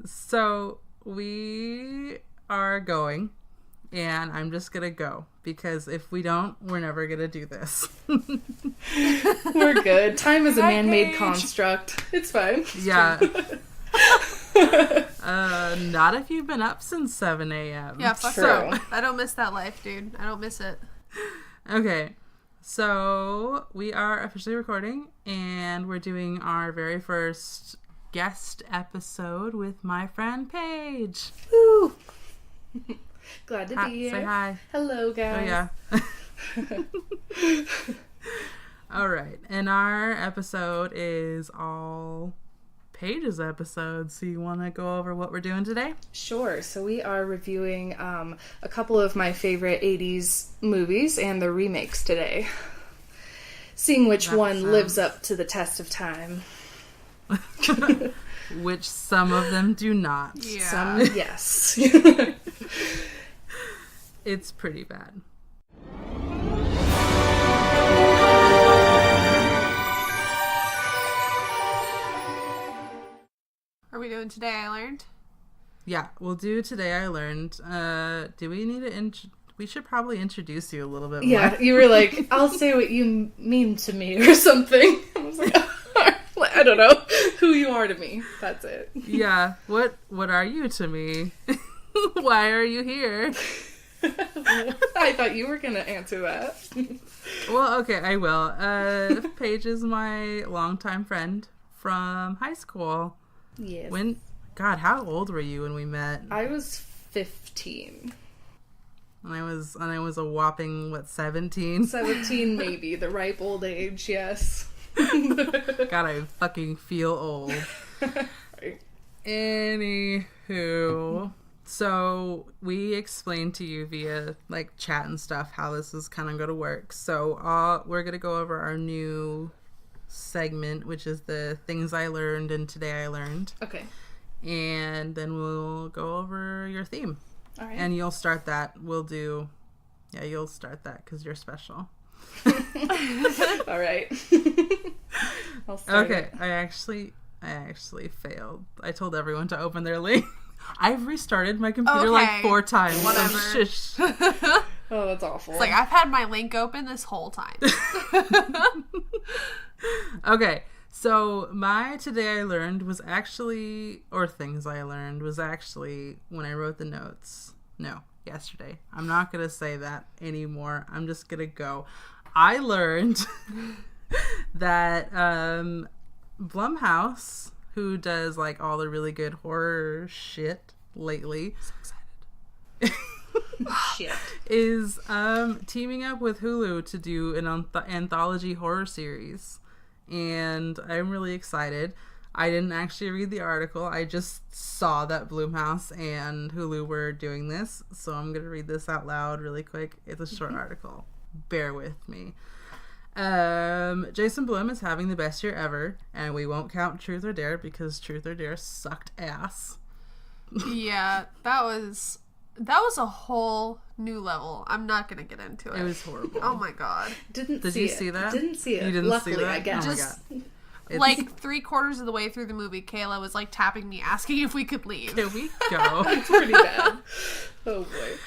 So we are going, and I'm just gonna go because if we don't, we're never gonna do this. We're good. Time is a man-made construct. It's fine. Yeah. Not if you've been up since 7 a.m. Yeah, fuck True. I don't miss that life, dude. I don't miss it. Okay, so we are officially recording, and we're doing our very first guest episode with my friend Paige. Woo! Glad to be here. Say hi. Hello, guys. Oh, yeah. All right, and our episode is all Paige's episode, so you want to go over what we're doing today? Sure. So we are reviewing a couple of my favorite 80's movies and the remakes today. Seeing which one lives up to the test of time. Which some of them do not. Yeah. Some, yes. It's pretty bad. Are we doing Today I Learned? Yeah, we'll do Today I Learned. Do we need to we should probably introduce you a little bit more. Yeah, you were like, I'll say what you mean to me or something. I was like, I don't know who you are to me. That's it. Yeah, what are you to me? Why are you here? I thought you were going to answer that. Well, okay, I will. Paige is my longtime friend from high school. Yes. God, how old were you when we met? I was 15. And I was a whopping, 17? 17 maybe, the ripe old age, yes. God, I fucking feel old. Right. Anywho, so we explained to you via chat and stuff how this is kind of going to work. So we're going to go over our new segment, which is the things I learned and Today I Learned. Okay. And then we'll go over your theme. All right. And you'll start that. You'll start that because you're special. All right. I'll start Okay, it. I actually failed. I told everyone to open their link. I've restarted my computer Okay, 4 times. whatever. Shush. Oh, that's awful. It's like, I've had my link open this whole time. Okay, so my Today I Learned was actually, or things I learned was actually when I wrote the notes. No, yesterday. I'm not going to say that anymore. I'm just going to go. I learned that Blumhouse, who does all the really good horror shit lately, So excited. Shit. is teaming up with Hulu to do an anthology horror series. And I'm really excited. I didn't actually read the article. I just saw that Blumhouse and Hulu were doing this. So I'm going to read this out loud really quick. It's a short article. Bear with me. Jason Blum is having the best year ever. And we won't count Truth or Dare because Truth or Dare sucked ass. Yeah, that was a whole new level. I'm not gonna get into it. It was horrible. Oh my god. Did you see that? Didn't see it. You didn't Luckily, see that? I guess. Oh my Just- God. Like 3/4 of the way through the movie, Kayla was tapping me, asking if we could leave. Here we go. It's pretty bad. Oh boy.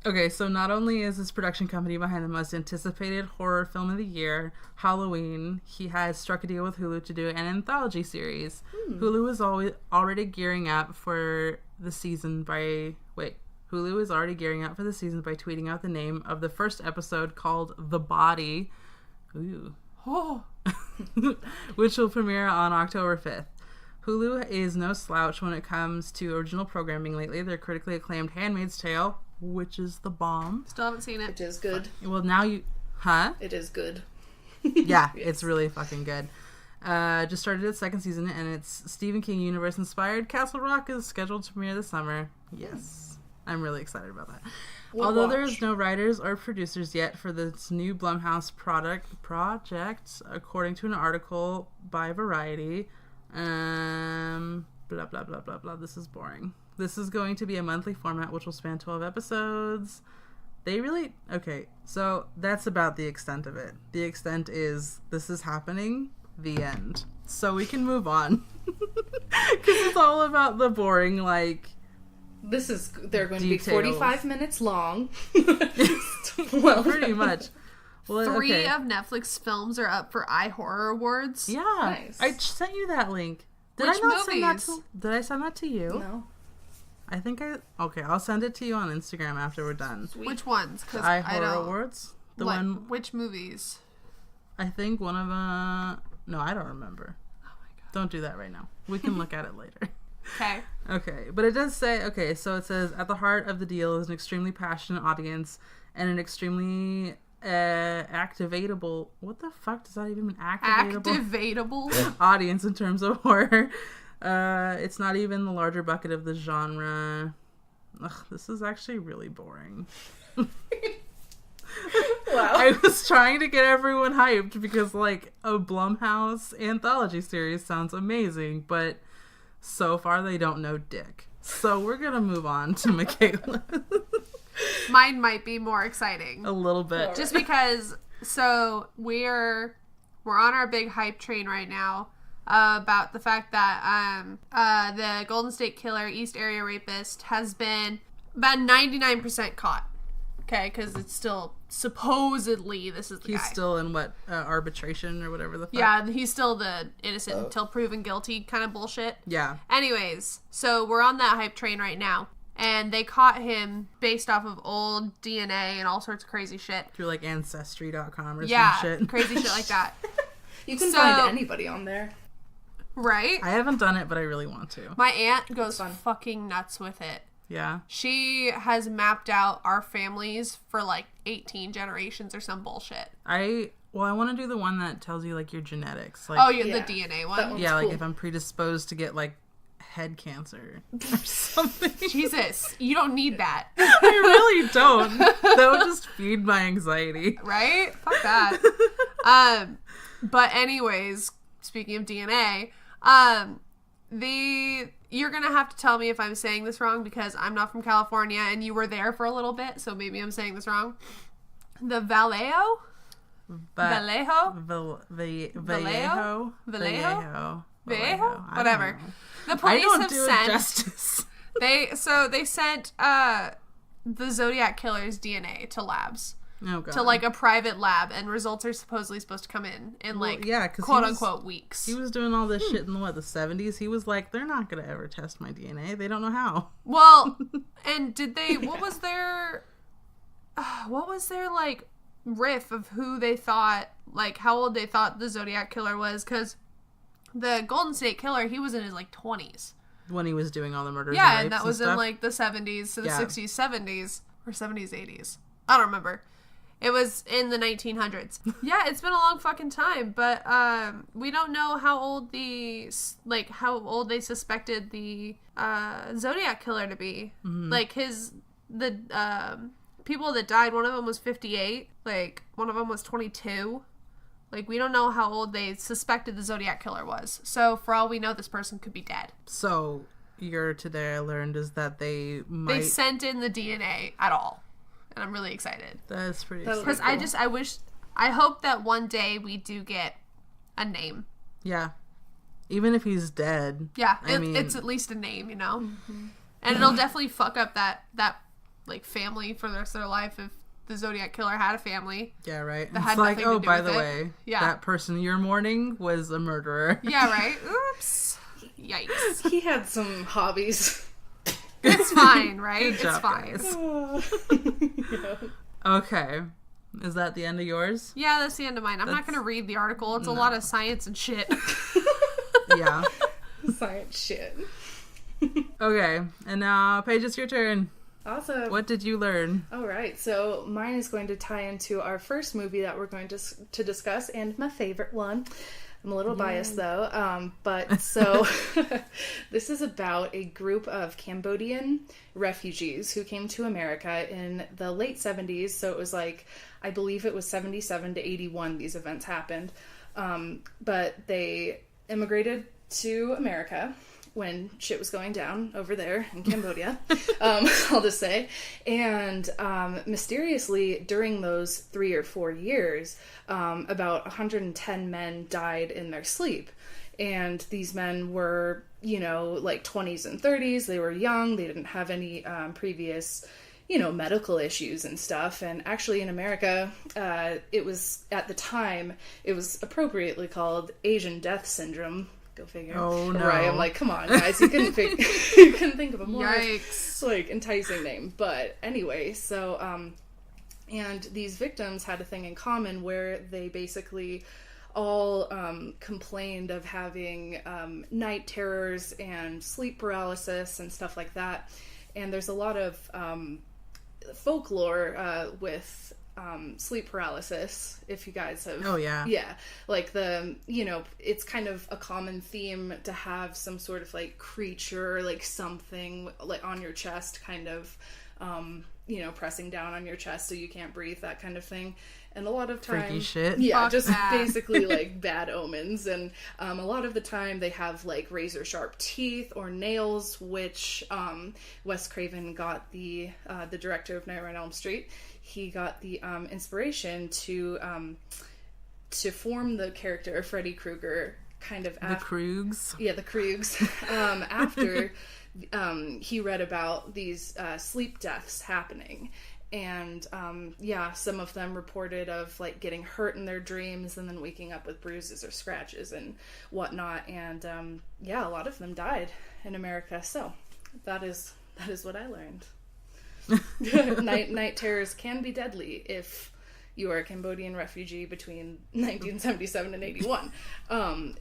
Okay, so not only is this production company behind the most anticipated horror film of the year, Halloween, he has struck a deal with Hulu to do an anthology series. Hulu is already gearing up for the season by... Hulu is already gearing up for the season by tweeting out the name of the first episode called The Body. Ooh. Oh. Which will premiere on October 5th. Hulu is no slouch when it comes to original programming lately. Their critically acclaimed Handmaid's Tale, which is the bomb. Still haven't seen It it. is good. Well, now you... Huh? It is good. Yeah, Yes. It's really fucking good. Just started its 2nd season, and its Stephen King universe-inspired Castle Rock is scheduled to premiere this summer. Yes. I'm really excited about that. We'll Although watch. there's no writers or producers yet for this new Blumhouse project, according to an article by Variety... blah, blah, blah, blah, blah. This is boring. This is going to be a monthly format, which will span 12 episodes. Okay, so that's about the extent of it. The extent is, this is happening, the end. So we can move on. Because it's all about the boring, like... They're going details. to be 45 minutes long. Well, pretty much. Well, 3 of Netflix films are up for iHorror Awards. Yeah. Nice. I sent you that link. Did Which I not movies? did I send that to you? No. I think okay, I'll send it to you on Instagram after we're done. Sweet. Which ones? The Because I iHorror don't... Awards? Which movies? I think one of no, I don't remember. Oh my god. Don't do that right now. We can look at it later. Okay. Okay, but it does say, okay, so it says, at the heart of the deal is an extremely passionate audience and an extremely activatable, what the fuck does that even mean? Activatable? Audience in terms of horror. It's not even the larger bucket of the genre. Ugh, this is actually really boring. Wow. I was trying to get everyone hyped because, like, a Blumhouse anthology series sounds amazing, but so far they don't know dick. So we're gonna move on to Mikayla. Mine might be more exciting. A little bit. Just because, so we're on our big hype train right now about the fact that the Golden State Killer, East Area Rapist, has been about 99% caught. Okay, because it's still supposedly this is the guy. He's still in what arbitration or whatever the fuck. Yeah, he's still the innocent until proven guilty kind of bullshit. Yeah. Anyways, so we're on that hype train right now. And they caught him based off of old DNA and all sorts of crazy shit. Through like Ancestry.com or Yeah, some shit. crazy shit like that. You can find anybody on there. Right? I haven't done it, but I really want to. My aunt goes fucking nuts with it. Yeah. She has mapped out our families for like 18 generations or some bullshit. I want to do the one that tells you like your genetics. Like, Oh, the DNA one? That one's yeah, like cool. if I'm predisposed to get like head cancer or something. Jesus, you don't need that. I really don't. That would just feed my anxiety. Right? Fuck that. But anyways, speaking of DNA, you're gonna have to tell me if I'm saying this wrong because I'm not from California and you were there for a little bit, so maybe I'm saying this wrong. The Vallejo? Vallejo? Whatever. The police have sent justice. They sent the Zodiac killer's DNA to labs. Oh, God. To like a private lab, and results are supposedly supposed to come in like quote unquote weeks. He was doing all this shit in the 70s. He was like, they're not gonna ever test my DNA. They don't know how. Well, and did they? What was their like riff of who they thought, like how old they thought the Zodiac killer was? Because the Golden State Killer, he was in his like 20s when he was doing all the murders. Yeah, and that was stuff. in like the 70s to the 60s, 70s, or 70s, 80s. I don't remember. It was in the 1900s. Yeah, it's been a long fucking time, but we don't know how old they suspected the Zodiac killer to be. Mm-hmm. Like the people that died, one of them was 58, like one of them was 22. Like we don't know how old they suspected the Zodiac killer was. So for all we know, this person could be dead. So today I learned is that they sent in the DNA at all. And I'm really excited. That's pretty exciting. Because I hope that one day we do get a name. Yeah. Even if he's dead. Yeah, I mean, it's at least a name, you know? Mm-hmm. And it'll definitely fuck up that like family for the rest of their life if the Zodiac killer had a family. Yeah, right. That had it's like, nothing to do by with the it. way, Yeah. that person you're mourning was a murderer. Yeah, right? Oops. Yikes. He had some hobbies. It's fine, right? Good job, It's guys. fine. Yeah. Okay. Is that the end of yours? Yeah, that's the end of mine. I'm not going to read the article. It's a lot of science and shit. Yeah. Science shit. Okay. And now, Paige, it's your turn. Awesome. What did you learn? All right, so mine is going to tie into our first movie that we're going to discuss, and my favorite one. I'm a little biased though, but so this is about a group of Cambodian refugees who came to America in the late 70s. So it was like, I believe it was 77 to 81 these events happened. But they immigrated to America when shit was going down over there in Cambodia, I'll just say. And mysteriously, during those 3 or 4 years, about 110 men died in their sleep. And these men were like 20s and 30s. They were young. They didn't have any previous, medical issues and stuff. And actually in America, it was, at the time, it was appropriately called Asian Death Syndrome. Go figure. Oh, no. Right, I'm like, come on, guys, you couldn't think of a more, like, enticing name. But anyway, so, and these victims had a thing in common where they basically all complained of having night terrors and sleep paralysis and stuff like that. And there's a lot of folklore with sleep paralysis, if you guys have... Oh, yeah. Yeah. Like it's kind of a common theme to have some sort of, like, creature, like, something, like, on your chest, kind of, pressing down on your chest so you can't breathe, that kind of thing. And a lot of time... Freaky shit. Yeah, Fuck just that. basically, like, bad omens. And a lot of the time they have, like, razor-sharp teeth or nails, which Wes Craven got the director of Nightmare on Elm Street. He got the inspiration to form the character of Freddy Krueger kind of after... The Kroogs? Yeah, the Kroogs. After he read about these sleep deaths happening. And, some of them reported of, like, getting hurt in their dreams and then waking up with bruises or scratches and whatnot. And, a lot of them died in America. So that is what I learned. Night terrors can be deadly if you are a Cambodian refugee between 1977 and 81.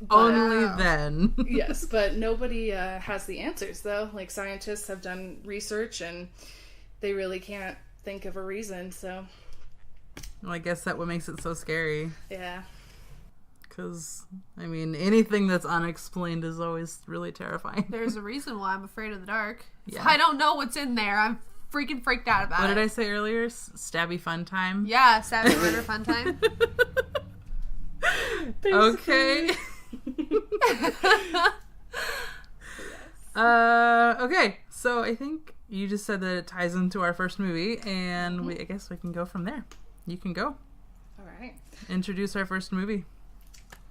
Only then. Yes, but nobody has the answers, though. Like, scientists have done research and they really can't think of a reason, so... Well, I guess that's what makes it so scary. Yeah. Because, I mean, anything that's unexplained is always really terrifying. There's a reason why I'm afraid of the dark. Yeah. I don't know what's in there. I'm freaking freaked out about it. What did I say earlier? Stabby fun time? Yeah, stabby murder fun time. Okay. Okay, so I think you just said that it ties into our first movie, and I guess we can go from there. You can go. All right. Introduce our first movie.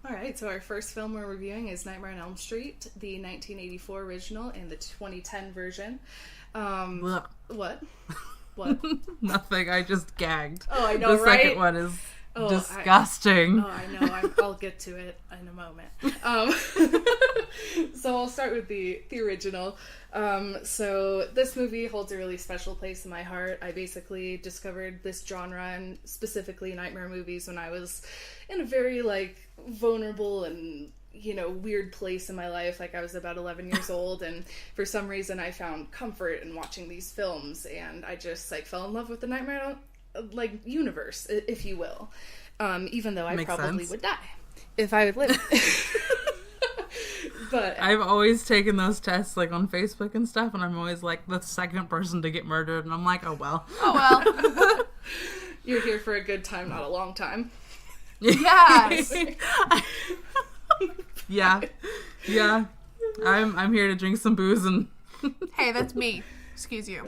All right, so our first film we're reviewing is Nightmare on Elm Street, the 1984 original and the 2010 version. What? What? Nothing, I just gagged. Oh, I know, the right? The second one is disgusting. I know, I'll get to it in a moment. So I'll start with the original. So this movie holds a really special place in my heart. I basically discovered this genre, and specifically nightmare movies, when I was in a very, like, vulnerable and, weird place in my life. Like, I was about 11 years old, and for some reason I found comfort in watching these films, and I just, like, fell in love with the nightmare, like, universe, if you will. Even though I Makes probably sense. would die if I would live. But I've always taken those tests, like, on Facebook and stuff, and I'm always, like, the second person to get murdered, and I'm like, oh, well. Oh, well. You're here for a good time, not a long time. Yes. Yeah. I'm here to drink some booze and... Hey, that's me. Excuse you.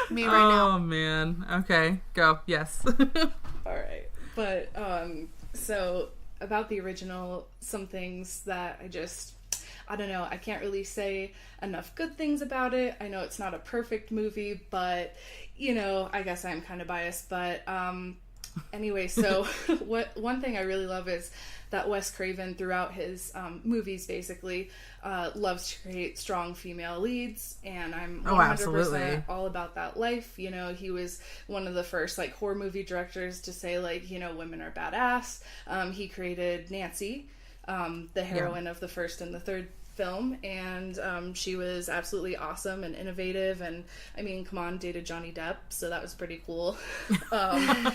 Me right Oh, now. man. Okay, go. Yes. All right. But, so, about the original, some things that I don't know, I can't really say enough good things about it. I know it's not a perfect movie, but, I guess I'm kind of biased. But, anyway, so one thing I really love is that Wes Craven, throughout his movies, basically, loves to create strong female leads, and I'm 100% absolutely. all about that life. He was one of the first, like, horror movie directors to say, like, women are badass. He created Nancy, the heroine of the first and the third film, and she was absolutely awesome and innovative, and I mean, come on, dated Johnny Depp, so that was pretty cool. And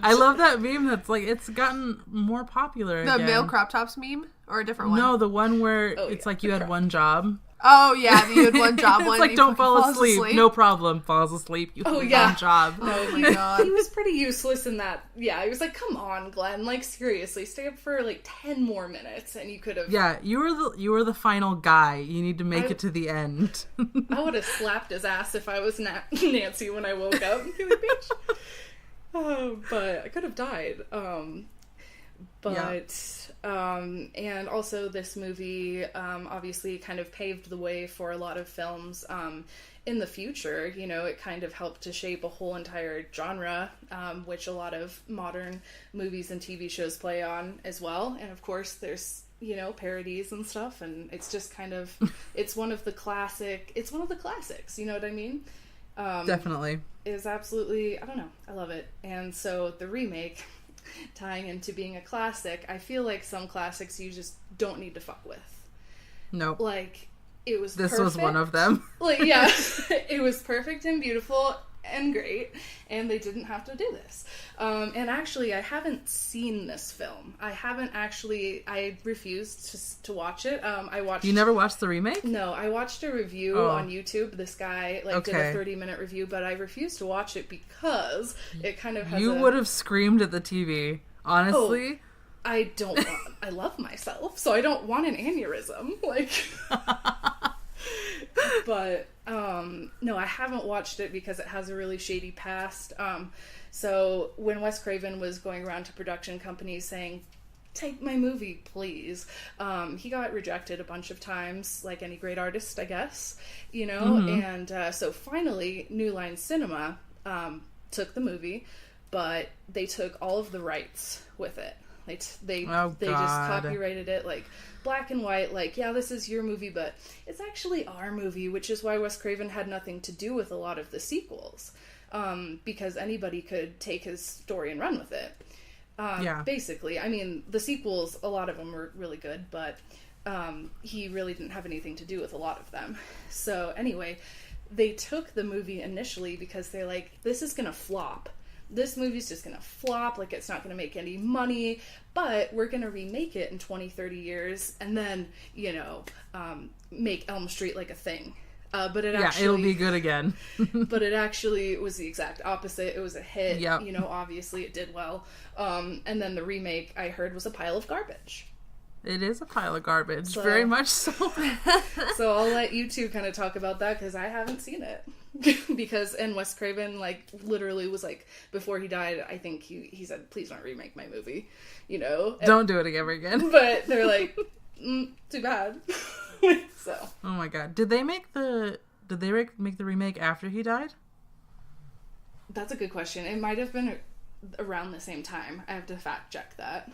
I love that meme that's like, it's gotten more popular The again. male crop tops meme? Or a different one? No, the one where it's like you had one job. Oh, yeah, the you had one job. It's one like, you don't fucking fall asleep. No problem. Falls asleep. You have one job. Oh my god. He was pretty useless in that. Yeah, he was like, come on, Glenn, like, seriously, stay up for like 10 more minutes and you could have... Yeah, you were the final guy. You need to make it to the end. I would have slapped his ass if I was Nancy when I woke up. Be like, bitch. But I could have died. But and also this movie obviously kind of paved the way for a lot of films in the future. You know, it kind of helped to shape a whole entire genre, which a lot of modern movies and TV shows play on as well. And of course there's, you know, parodies and stuff, and it's just kind of it's one of the classics, you know what I mean? Definitely. Is absolutely, I don't know, I love it. And so the remake, tying into being a classic, I feel like some classics you just don't need to fuck with. Nope. Like, it was This perfect. was one of them. Like, yeah, it was perfect and beautiful and great, and they didn't have to do this. And actually, I haven't seen this film. I refused to watch it. I watched... You never watched the remake? No, I watched a review on YouTube. This guy, did a 30-minute review, but I refused to watch it because it kind of has You would have screamed at the TV, honestly. Oh, I love myself, so I don't want an aneurysm. Like... But, no, I haven't watched it because it has a really shady past. So when Wes Craven was going around to production companies saying, take my movie, please, he got rejected a bunch of times, like any great artist, I guess, you know? Mm-hmm. And so finally, New Line Cinema took the movie, but they took all of the rights with it. They just copyrighted it, like, black and white, like, yeah, this is your movie, but it's actually our movie, which is why Wes Craven had nothing to do with a lot of the sequels, because anybody could take his story and run with it. Basically. I mean, the sequels, a lot of them were really good, but he really didn't have anything to do with a lot of them. So anyway, they took the movie initially because they're like, this is gonna flop. This movie's just gonna flop, like, it's not gonna make any money, but we're gonna remake it in 20, 30 years, and then, you know, make Elm Street like a thing. But it actually... it'll be good again. But it actually was the exact opposite. It was a hit. Yep. You know, obviously it did well. And then the remake, I heard, was a pile of garbage. It is a pile of garbage, very much so. So I'll let you two kind of talk about that, because I haven't seen it. And Wes Craven, like, literally was like, before he died, I think he said, please don't remake my movie, you know? Don't do it ever again. But they're like, too bad. So. Oh my god. Did they make the remake after he died? That's a good question. It might have been around the same time. I have to fact check that.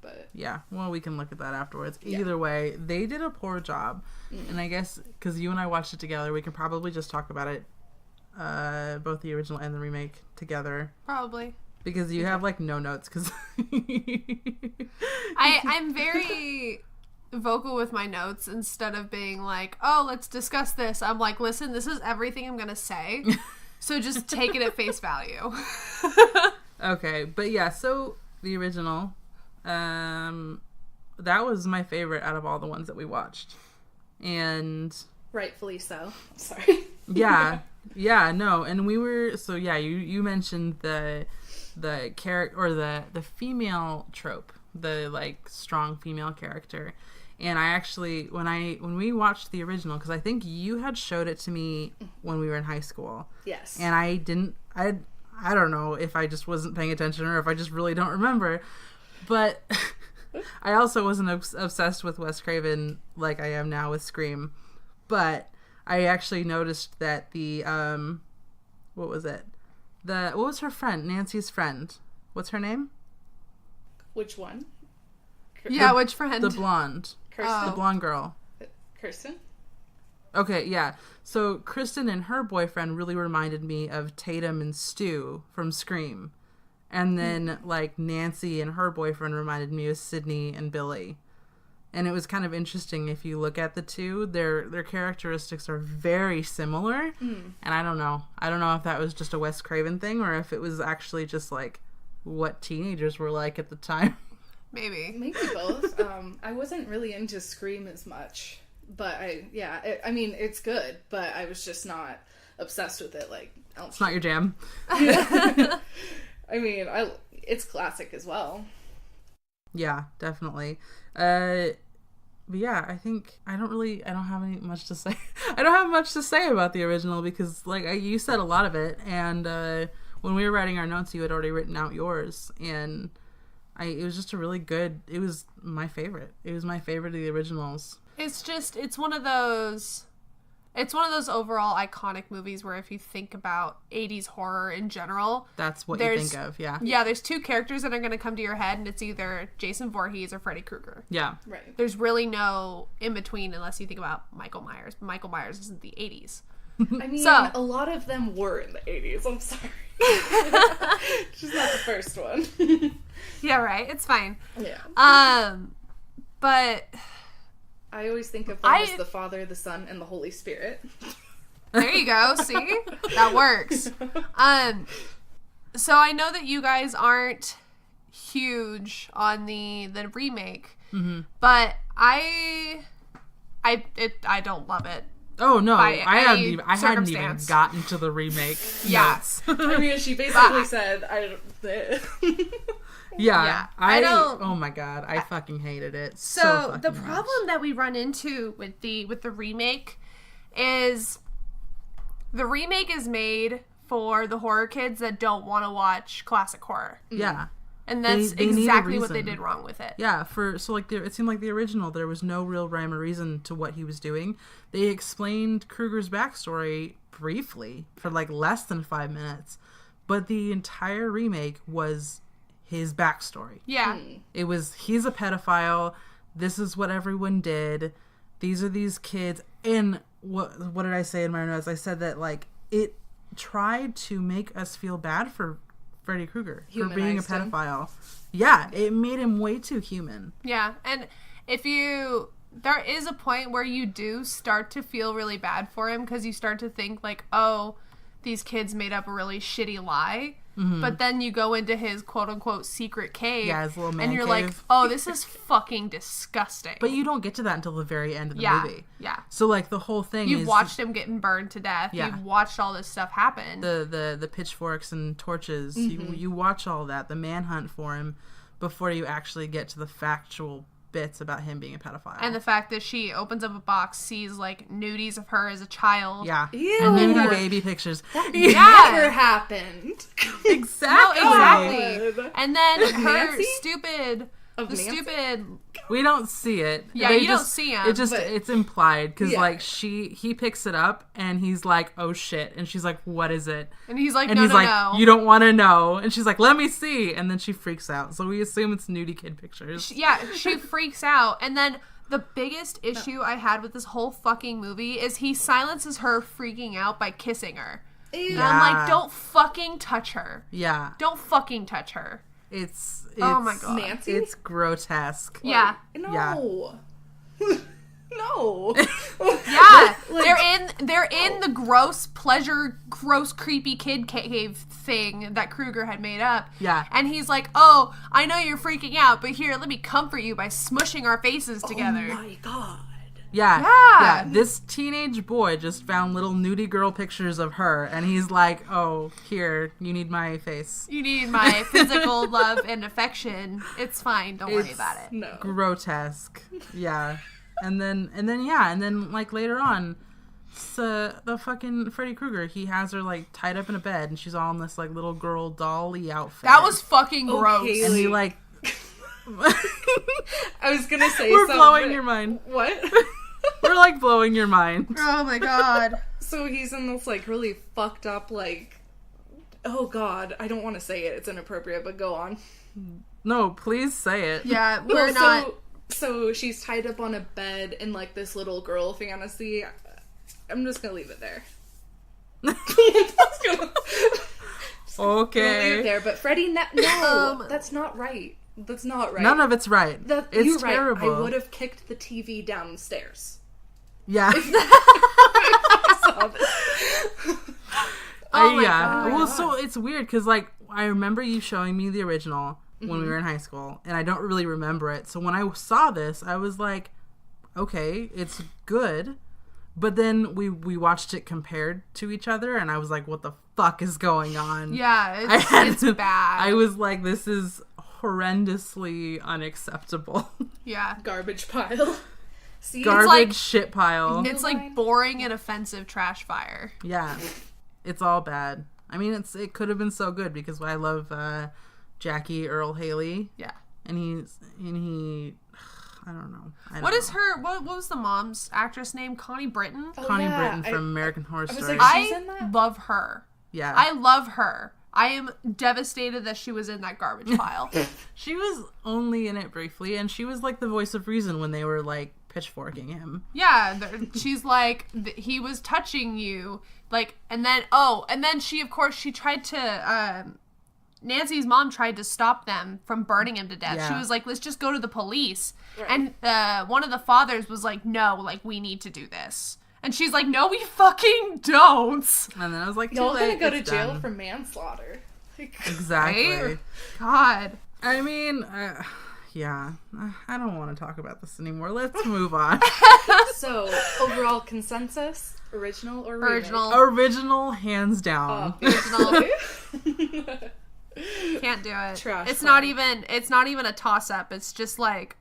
But yeah, well, we can look at that afterwards. Either way, they did a poor job. And I guess because you and I watched it together, we can probably just talk about it, both the original and the remake together. Probably. Because you have, like, no notes. Because I'm very vocal with my notes instead of being like, oh, let's discuss this. I'm like, listen, this is everything I'm going to say. So just take it at face value. Okay, but yeah, so the original... that was my favorite out of all the ones that we watched. And rightfully so. Sorry. yeah, no. And we were, so yeah, you mentioned the character, or the female trope, the, like, strong female character. And I actually, when we watched the original, because I think you had showed it to me when we were in high school. Yes. And I don't know if I just wasn't paying attention or if I just really don't remember. But I also wasn't obsessed with Wes Craven like I am now with Scream. But I actually noticed that the, what was it? What was her friend? Nancy's friend. What's her name? Which one? Yeah, which friend? The blonde. Kirsten. The blonde girl. Kirsten? Okay, yeah. So Kristen and her boyfriend really reminded me of Tatum and Stu from Scream. And then, like, Nancy and her boyfriend reminded me of Sydney and Billy. And it was kind of interesting if you look at the two. Their characteristics are very similar. And I don't know. I don't know if that was just a Wes Craven thing or if it was actually just, like, what teenagers were like at the time. Maybe both. I wasn't really into Scream as much. But, I mean, it's good. But I was just not obsessed with it, like, Elm Street. It's not your jam. I mean, it's classic as well. Yeah, definitely. But yeah, I think I don't have much to say. I don't have much to say about the original because, like, you said a lot of it, and when we were writing our notes, you had already written out yours, and It was just a really good, it was my favorite. It was my favorite of the originals. It's one of those overall iconic movies where if you think about 80s horror in general, that's what you think of, yeah. Yeah, there's two characters that are going to come to your head, and it's either Jason Voorhees or Freddy Krueger. Yeah. Right. There's really no in between unless you think about Michael Myers. Michael Myers isn't the 80s. I mean, a lot of them were in the 80s, I'm sorry. She's not the first one. Yeah, right. It's fine. Yeah. But I always think of them as the Father, the Son, and the Holy Spirit. There you go. See? That works. So I know that you guys aren't huge on the remake, but I don't love it. Oh no, I hadn't even circumstance. gotten to the remake. Yes. I mean, she basically said, Yeah. I don't. Oh my god, I fucking hated it. So the much. problem that we run into with the remake is the remake is made for the horror kids that don't want to watch classic horror. Yeah. And that's They exactly what they did wrong with it. Yeah, it seemed like the original, there was no real rhyme or reason to what he was doing. They explained Krueger's backstory briefly for like less than 5 minutes, but the entire remake was his backstory. Yeah. It was, he's a pedophile, this is what everyone did, these are these kids, and what did I say in my notes? I said that like, it tried to make us feel bad for Freddy Krueger for being a pedophile. Yeah, it made him way too human. Yeah, and there is a point where you do start to feel really bad for him because you start to think like, oh, these kids made up a really shitty lie. But then you go into his quote-unquote secret cave, his little man and you're cave. like, oh, this is fucking disgusting. But you don't get to that until the very end of the movie. Yeah. So, like, the whole thing You've watched him getting burned to death. Yeah. You've watched all this stuff happen. The pitchforks and torches. You watch all that, the manhunt for him, before you actually get to the factual bits about him being a pedophile. And the fact that she opens up a box, sees, like, nudies of her as a child. Yeah. Ew. And nudie baby pictures. That never happened. Exactly. No, exactly. And then her Nancy? stupid... We don't see it. Yeah, you don't see him. It's implied because Yeah. like he picks it up and he's like, oh shit, and she's like, what is it? And he's like, And no, he's no, like, no. you don't want to know. And she's like, let me see. And then she freaks out. So we assume it's nudie kid pictures. Yeah, she freaks out. And then the biggest issue I had with this whole fucking movie is he silences her freaking out by kissing her. Ew. And I'm like, don't fucking touch her. Yeah. Don't fucking touch her. It's Oh my god. Nancy? It's grotesque. Yeah. No. No. Yeah. They're in the gross creepy kid cave thing that Krueger had made up. Yeah. And he's like, oh, I know you're freaking out, but here, let me comfort you by smushing our faces together. Oh my god. Yeah. This teenage boy just found little nudie girl pictures of her, and he's like, "Oh, here, you need my face. You need my physical love and affection. It's fine. Don't worry about it." No. Grotesque. Yeah. And then like later on, the fucking Freddy Krueger, he has her like tied up in a bed, and she's all in this like little girl dolly outfit. That was fucking gross. Okay. and he like. I was gonna say We're something. blowing your mind. What? We're like blowing your mind. Oh my god. So he's in this like really fucked up like, oh god, I don't want to say it, it's inappropriate, but go on. No, please say it. Yeah, we're Well, not. So she's tied up on a bed in like this little girl fantasy. I'm just gonna leave it there. Just gonna leave it Okay. there, but Freddie, no, that's not right. That's not right. None of it's right. It's you're terrible. right. I would have kicked the TV downstairs. Yeah. Oh my yeah. God. Well, so it's weird because like I remember you showing me the original when we were in high school, and I don't really remember it. So when I saw this, I was like, okay, it's good. But then we watched it compared to each other, and I was like, what the fuck is going on? Yeah, it's bad. I was like, this is horrendously unacceptable. Yeah. Garbage pile. See, Garbage like- shit pile. It's like boring and offensive trash fire. Yeah. It's all bad. I mean, it could have been so good because I love Jackie Earl Haley. Yeah. and he, I don't know. What is her? What was the mom's actress name? Connie Britton. Oh, Connie yeah. Britton from American Horror Story. like, she's in that? I love her. Yeah, I love her. I am devastated that she was in that garbage pile. she was only in it briefly, and she was like the voice of reason when they were like pitchforking him. Yeah, she's like, he was touching you, like, and then she, of course, she tried to, Nancy's mom tried to stop them from burning him to death. Yeah. She was like, let's just go to the police. Right. And one of the fathers was like, no, like, we need to do this. And she's like, no, we fucking don't. And then I was like, Y'all too late, gonna go to it's jail done. for manslaughter. Like, Exactly. Right? God. I mean, yeah, I don't want to talk about this anymore. Let's move on. so, overall consensus? Original or remake? Original, hands down. Original. Can't do it. Trash It's fire. not even a toss up. It's just like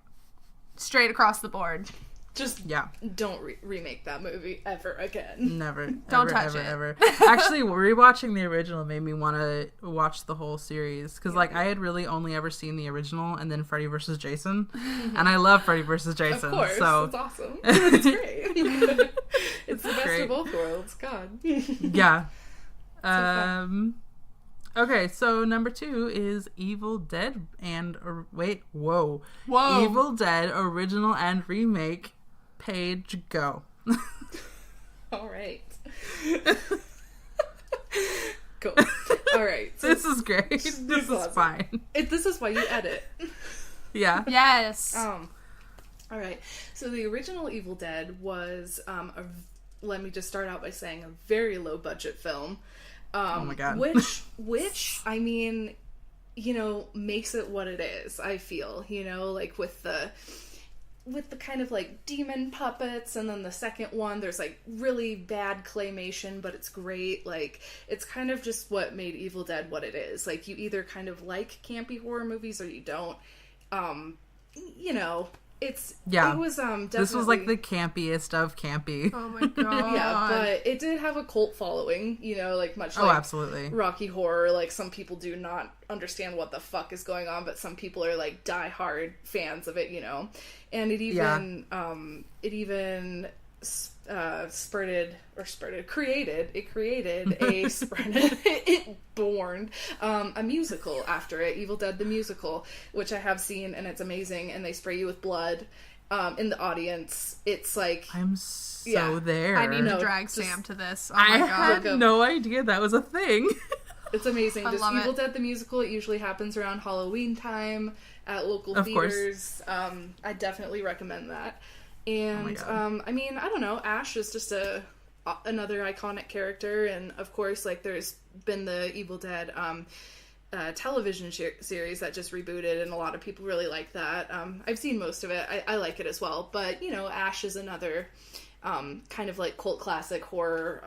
straight across the board. Just Yeah. don't remake that movie ever again. Never. Don't ever, touch ever, it. Ever. Actually, rewatching the original made me want to watch the whole series. Because, like, I had really only ever seen the original and then Freddy vs. Jason. And I love Freddy vs. Jason. Of course, So, it's awesome. It's great. It's the best Great. of both worlds. God. yeah. fun. Okay, so number 2 is Evil Dead and... Whoa. Whoa. Evil Dead, original and remake. Paige, go. All right. Go. All right. So This is great. This is awesome. fine. this is why you edit. Yeah. Yes. All right. So the original Evil Dead was let me just start out by saying a very low budget film. Oh my God. Which I mean, you know, makes it what it is. I feel, you know, like with the kind of like demon puppets, and then the second one there's like really bad claymation, but it's great. Like, it's kind of just what made Evil Dead what it is. Like, you either kind of like campy horror movies or you don't. You know, it was definitely, This was like the campiest of campy. Oh my god. yeah, but it did have a cult following, you know, like much Oh, like absolutely. Rocky Horror. Like, some people do not understand what the fuck is going on, but some people are like die-hard fans of it, you know. And it even born a musical after it, Evil Dead the Musical, which I have seen, and it's amazing. And they spray you with blood in the audience. It's like, I'm so there. I need to No, drag just- Sam to this. Oh I my had god. no idea that was a thing. it's amazing. I Just love Evil it. Dead the Musical. It usually happens around Halloween time at local Of course. theaters. I definitely recommend that. Oh my And God. I mean, I don't know. Ash is just another iconic character, and of course, like, there's been the Evil Dead television series that just rebooted, and a lot of people really like that. I've seen most of it. I like it as well. But, you know, Ash is another kind of like cult classic horror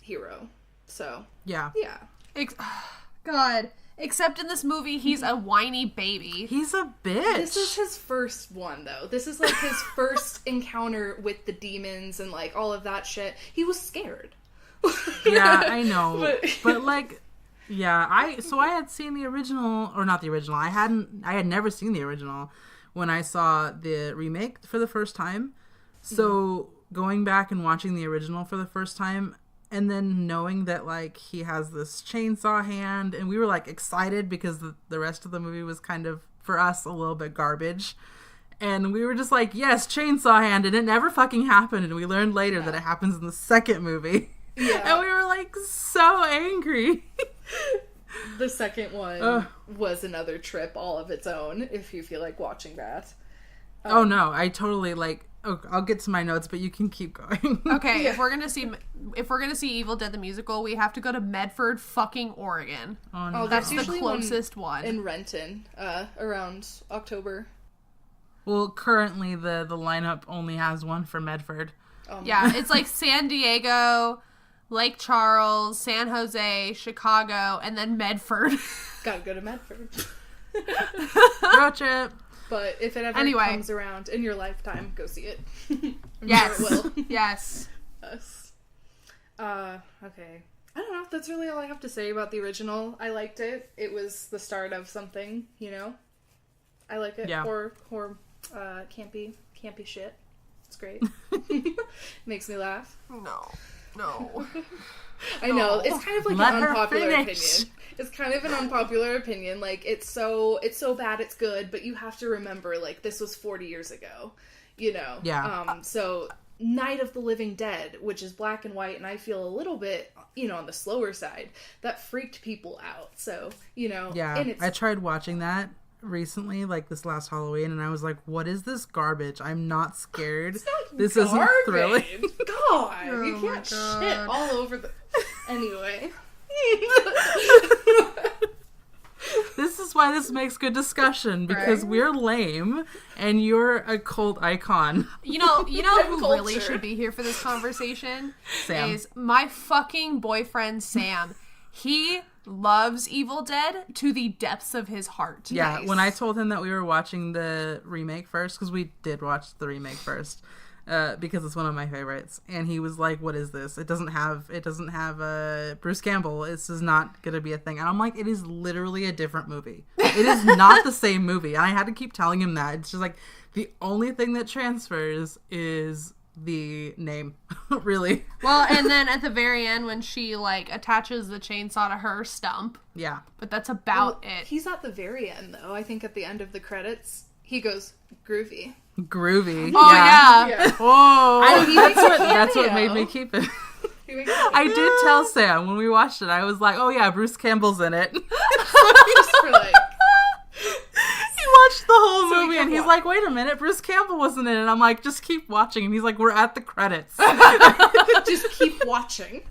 hero. So Yeah. yeah. God. Except in this movie, he's a whiny baby. He's a bitch. This is his first one, though. This is like his first encounter with the demons and like all of that shit. He was scared. Yeah, I know. But- But like, yeah, I had seen the original, or not the original. I had never seen the original when I saw the remake for the first time. So going back and watching the original for the first time, and then knowing that, like, he has this chainsaw hand, and we were, like, excited because the rest of the movie was kind of, for us, a little bit garbage. And we were just like, yes, chainsaw hand, and it never fucking happened, and we learned later that it happens in the second movie. Yeah. And we were, like, so angry. The second one was another trip all of its own, if you feel like watching that. Oh, no, I totally, like... Oh, I'll get to my notes, but you can keep going. Okay, Yeah. if we're gonna see Evil Dead the Musical, we have to go to Medford, fucking Oregon. Oh, no. That's the usually closest one. in Renton, around October. Well, currently the lineup only has one for Medford. Yeah, it's like San Diego, Lake Charles, San Jose, Chicago, and then Medford. Gotta go to Medford. Road trip. But if it ever Anyway. comes around in your lifetime, go see it. I'm Yes. sure it will. Yes. Yes. Okay. I don't know. That's really all I have to say about the original. I liked it. It was the start of something, you know? I like it. Yeah. Horror, campy shit. It's great. Makes me laugh. No. I know. It's kind of like Let an her unpopular finish. opinion. It's kind of an unpopular opinion. Like, it's so bad it's good, but you have to remember, like, this was 40 years ago. You know? Yeah. So, Night of the Living Dead, which is black and white, and I feel a little bit, you know, on the slower side, that freaked people out. So, you know. Yeah. And I tried watching that recently, like this last Halloween, and I was like, what is this garbage? I'm not scared. This isn't thrilling. God, Oh you my can't God. shit all over the... Anyway. This is why this makes good discussion, because Right. we're lame and you're a cult icon. You know who Culture. really should be here for this conversation? Sam. Is my fucking boyfriend Sam. He loves Evil Dead to the depths of his heart. Yeah, Nice. when I told him that we were watching the remake first, because we did watch the remake first, because it's one of my favorites, and he was like, "What is this? It doesn't have Bruce Campbell. This is not gonna be a thing." And I'm like, "It is literally a different movie. It is not the same movie." And I had to keep telling him that. It's just like the only thing that transfers is the name, really. Well, and then at the very end when she like attaches the chainsaw to her stump, Yeah. but that's about Well, it. He's at the very end, though. I think at the end of the credits, he goes, groovy. Groovy. Oh yeah. Yeah. Oh, He that's makes a that's what cameo. made me keep it. He makes I did tell Sam when we watched it, I was like, "Oh yeah, Bruce Campbell's in it." just for like... He watched the whole So we movie can and he's wa- like, "Wait a minute, Bruce Campbell wasn't in it." I'm like, "Just keep watching." And he's like, "We're at the credits." just keep watching.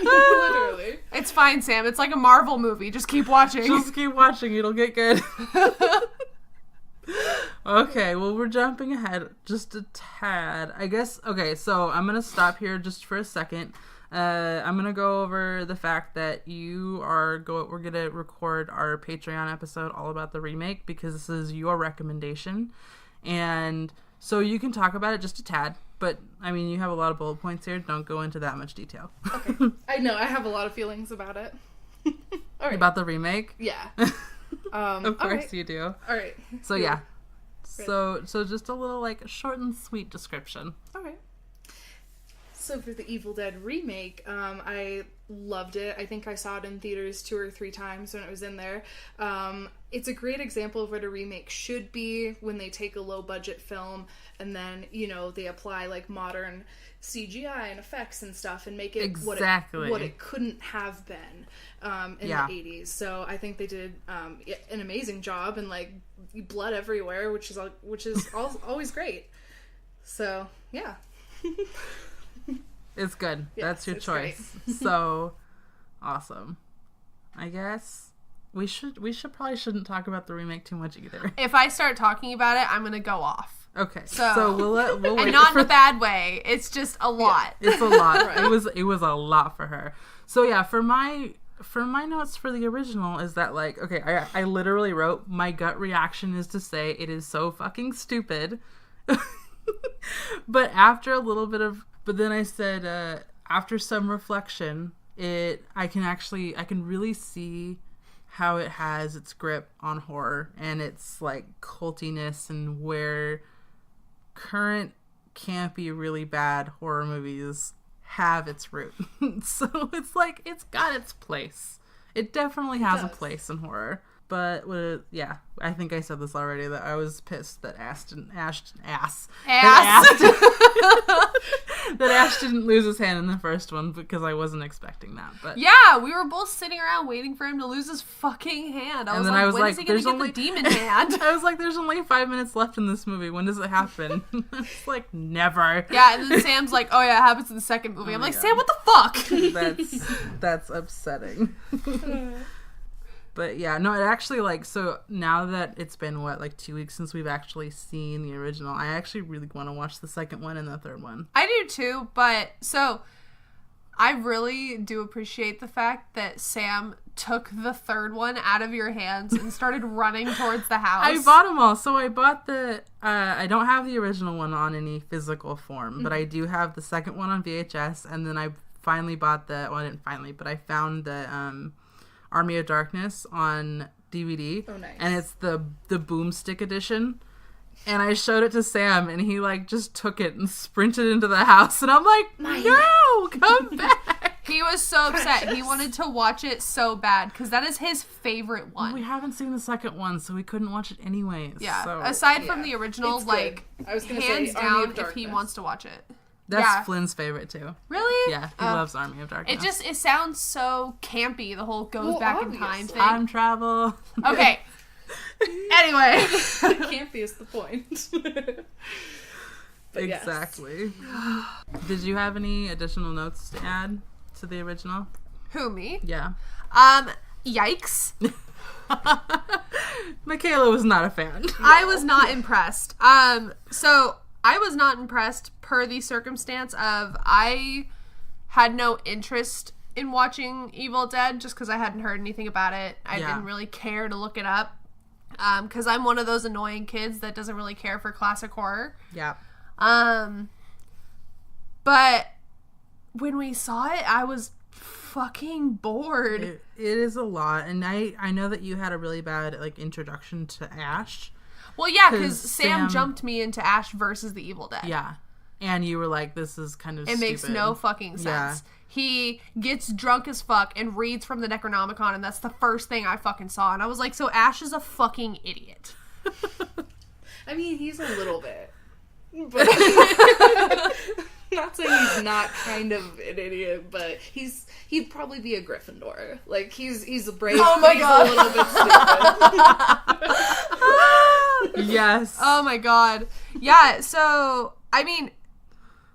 Literally. It's fine, Sam. It's like a Marvel movie. Just keep watching. Just keep watching, it'll get good. Okay, well, we're jumping ahead just a tad. I guess, okay, so I'm going to stop here just for a second. I'm going to go over the fact that we're going to record our Patreon episode all about the remake because this is your recommendation. And so you can talk about it just a tad, but I mean, you have a lot of bullet points here. Don't go into that much detail. Okay. I know, I have a lot of feelings about it. All right. About the remake? Yeah. Of course right. you do. All right. So yeah. So just a little like short and sweet description. All right. So for the Evil Dead remake, I loved it. I think I saw it in theaters 2 or 3 times when it was in there. It's a great example of what a remake should be when they take a low budget film and then, you know, they apply like modern CGI and effects and stuff and make it Exactly. what it couldn't have been in Yeah. the 80s. So I think they did an amazing job, and like blood everywhere, which is always great. So yeah. It's good. Yes, That's your it's choice. So awesome. I guess we probably shouldn't talk about the remake too much either. If I start talking about it, I'm gonna go off. Okay. So- we'll And wait not for in a bad way. It's just a lot. It's a lot. Right. It was a lot for her. So yeah, for my notes for the original is that like, okay, I literally wrote, my gut reaction is to say it is so fucking stupid. But but then I said, after some reflection, I can really see how it has its grip on horror and its like cultiness and where current campy, really bad horror movies have its root. So it's like, it's got its place. It definitely has a does. place in horror. But yeah, I think I said this already, that I was pissed that Ash didn't lose his hand in the first one because I wasn't expecting that. But Yeah, we were both sitting around waiting for him to lose his fucking hand. I was like, when is he gonna get the demon hand? I was like, there's only 5 minutes left in this movie. When does it happen? It's like, never. Yeah, and then Sam's like, oh yeah, it happens in the second movie. I'm my like, God. Sam, what the fuck? That's upsetting. But yeah, no, it actually, like, so now that it's been, like 2 weeks since we've actually seen the original, I actually really want to watch the second one and the third one. I do too, but so I really do appreciate the fact that Sam took the third one out of your hands and started running towards the house. I bought them all. So I bought I don't have the original one on any physical form, but I do have the second one on VHS, and then I finally bought I didn't finally, but I found the Army of Darkness on DVD. Oh, nice. And it's the boomstick edition. And I showed it to Sam, and he, like, just took it and sprinted into the house. And I'm like, no, come back. He was so upset. He wanted to watch it so bad, because that is his favorite one. We haven't seen the second one, so we couldn't watch it anyways. Yeah. So. Aside from the original, It's like, good. I was gonna hands say, Army down of if he Darkness. wants to watch it. That's Flynn's favorite, too. Really? Yeah, he loves Army of Darkness. It sounds so campy, the whole goes back in time obviously. thing. Time travel. Okay. Anyway. Campy is the point. But Exactly. Did you have any additional notes to add to the original? Who, me? Yeah. Yikes. Mikayla was not a fan. No. I was not impressed. So I was not impressed per the circumstance of I had no interest in watching Evil Dead just because I hadn't heard anything about it. I didn't really care to look it up because I'm one of those annoying kids that doesn't really care for classic horror. Yeah. But when we saw it, I was fucking bored. It is a lot, and I know that you had a really bad like introduction to Ash. Well, yeah, because 'Cause Sam Sam jumped me into Ash versus the Evil Dead. Yeah. And you were like, this is kind of stupid. Makes no fucking sense. Yeah. He gets drunk as fuck and reads from the Necronomicon, and that's the first thing I fucking saw. And I was like, so Ash is a fucking idiot. I mean, he's a little bit. But not saying he's not kind of an idiot, but he'd probably be a Gryffindor. Like, he's a brave, Oh my but God. he's a little bit stupid. Yes. Oh my god. Yeah, so, I mean,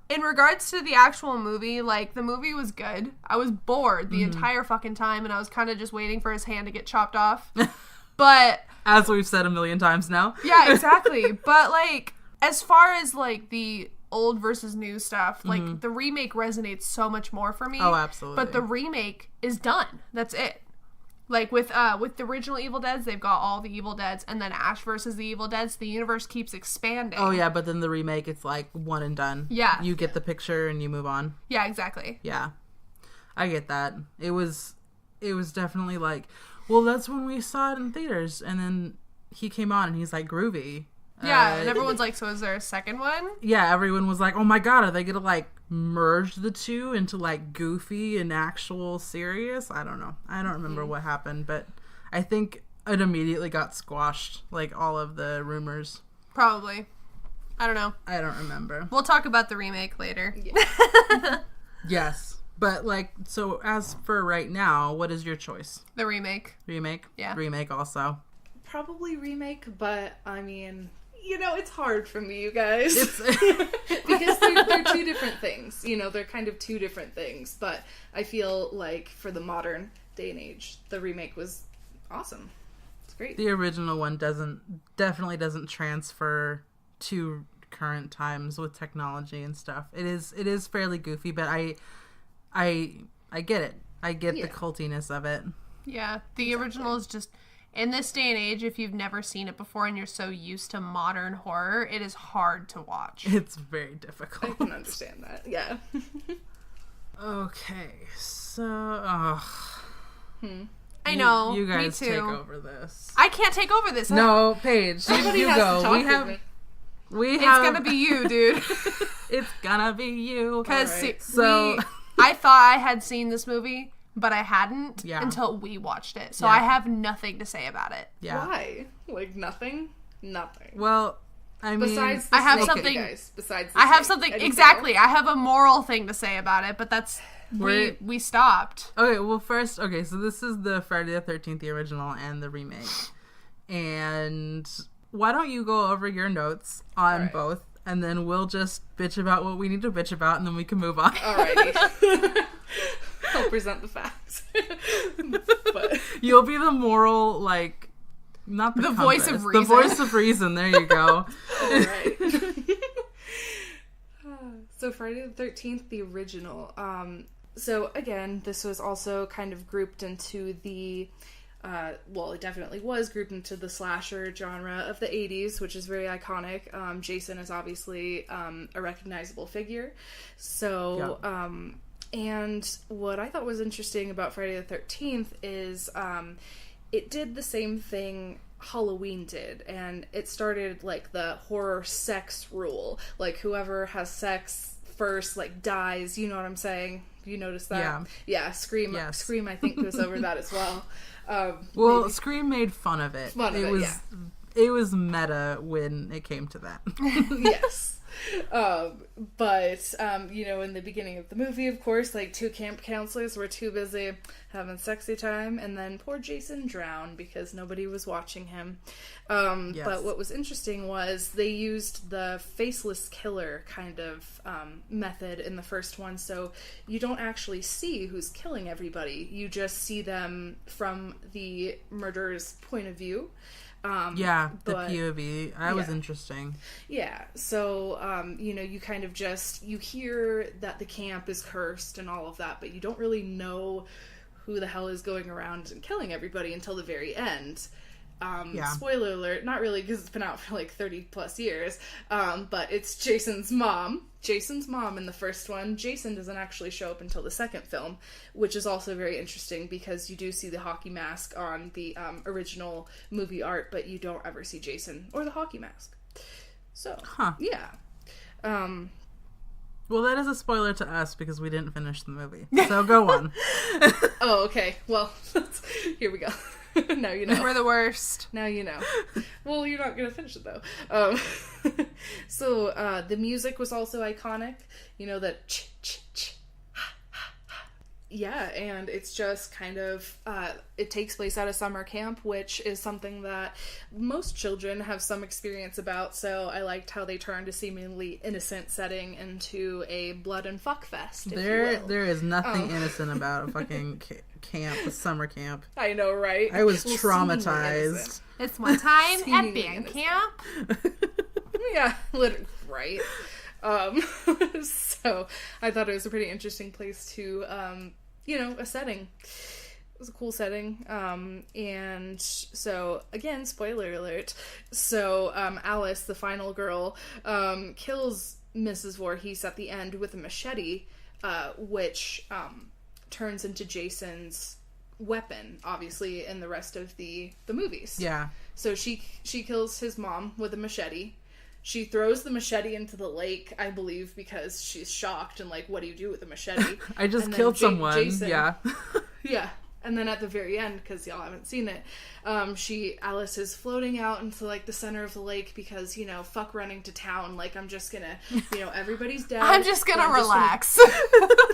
in regards to the actual movie, like, the movie was good. I was bored the entire fucking time, and I was kind of just waiting for his hand to get chopped off. But... As we've said a million times now. Yeah, exactly. But, like, as far as, like, the old versus new stuff, like, the remake resonates so much more for me. Oh, absolutely. But the remake is done. That's it. Like, with the original Evil Deads, they've got all the Evil Deads, and then Ash versus the Evil Deads, the universe keeps expanding. Oh, yeah, but then the remake, it's like one and done. Yeah. You get the picture and you move on. Yeah, exactly. Yeah. I get that. It was definitely like, well, that's when we saw it in theaters, and then he came on and he's like groovy. Yeah, and everyone's like, so is there a second one? Yeah, everyone was like, oh my god, are they gonna like merge the two into like goofy and actual serious? I don't know. I don't remember what happened, but I think it immediately got squashed, like all of the rumors. Probably. I don't know. I don't remember. We'll talk about the remake later. Yeah. Yes. But like, so as for right now, what is your choice? The remake. Remake? Yeah. Remake also. Probably remake, but I mean, you know, it's hard for me, you guys. Because they're two different things. You know, they're kind of two different things. But I feel like for the modern day and age, the remake was awesome. It's great. The original one definitely doesn't transfer to current times with technology and stuff. It is fairly goofy, but I get it. I get the cultiness of it. Yeah, the original is just, in this day and age, if you've never seen it before and you're so used to modern horror, it is hard to watch. It's very difficult. I can understand that. Yeah. Okay, so I know. You guys me too. take over this. I can't take over this. No, Paige, Somebody you has go. to talk We have. over it. It's gonna be you, dude. It's gonna be you. Because Alright. So- I thought I had seen this movie, but I hadn't until we watched it. So Yeah. I have nothing to say about it. Yeah. Why? Like nothing? Nothing. Well, I mean, Besides the I have snake, something- guys. Besides the I have snake. something Anything exactly. else? I have a moral thing to say about it, but that's we stopped. okay. Well, first, so this is the Friday the 13th, the original, and the remake. And why don't you go over your notes on Alright. both, and then we'll just bitch about what we need to bitch about, and then we can move on. Alrighty. I'll present the facts. But You'll be the moral, like, not the voice compass, of reason. The voice of reason. There you go. alright. So Friday the 13th, the original. So again, this was also kind of grouped into the it definitely was grouped into the slasher genre of the 80s, which is very iconic. Jason is obviously a recognizable figure. So, and what I thought was interesting about Friday the 13th is it did the same thing Halloween did, and it started like the horror sex rule. Like whoever has sex first like dies, you know what I'm saying? You notice that? Yeah, Scream I think goes over that as well. Well, maybe. Scream made fun of it. It was meta when it came to that. Yes. But in the beginning of the movie, of course, like 2 camp counselors were too busy having sexy time, and then poor Jason drowned because nobody was watching him. Yes. But what was interesting was they used the faceless killer kind of method in the first one, so you don't actually see who's killing everybody. You just see them from the murderer's point of view. The POV. That was interesting. Yeah. So, you kind of you hear that the camp is cursed and all of that, but you don't really know who the hell is going around and killing everybody until the very end. Spoiler alert, not really because it's been out for like 30 plus years, but it's Jason's mom. Jason's mom in the first one. Jason doesn't actually show up until the second film, which is also very interesting because you do see the hockey mask on the original movie art, but you don't ever see Jason or the hockey mask. So, yeah. Well, that is a spoiler to us because we didn't finish the movie. So go on. Oh, okay. Well, here we go. Now you know. We're the worst. Now you know. Well, you're not going to finish it, though. So, the music was also iconic. You know, that ch-ch-ch. Yeah, and it's just kind of, it takes place at a summer camp, which is something that most children have some experience about, so I liked how they turned a seemingly innocent setting into a blood and fuck fest, if you will. There is nothing innocent about a fucking camp, a summer camp. I know, right? I was traumatized. It's one time at band camp. Yeah, right. So I thought it was a pretty interesting place to, a setting. It was a cool setting. And so, again, spoiler alert. So, Alice, the final girl, kills Mrs. Voorhees at the end with a machete, which, turns into Jason's weapon, obviously, in the rest of the movies. Yeah. So she kills his mom with a machete. She throws the machete into the lake, I believe, because she's shocked and like, what do you do with a machete? I just killed someone. Jason, yeah. Yeah. And then at the very end, because y'all haven't seen it, Alice is floating out into like the center of the lake because, fuck running to town. Like, I'm just gonna, everybody's dead. I'm just gonna relax.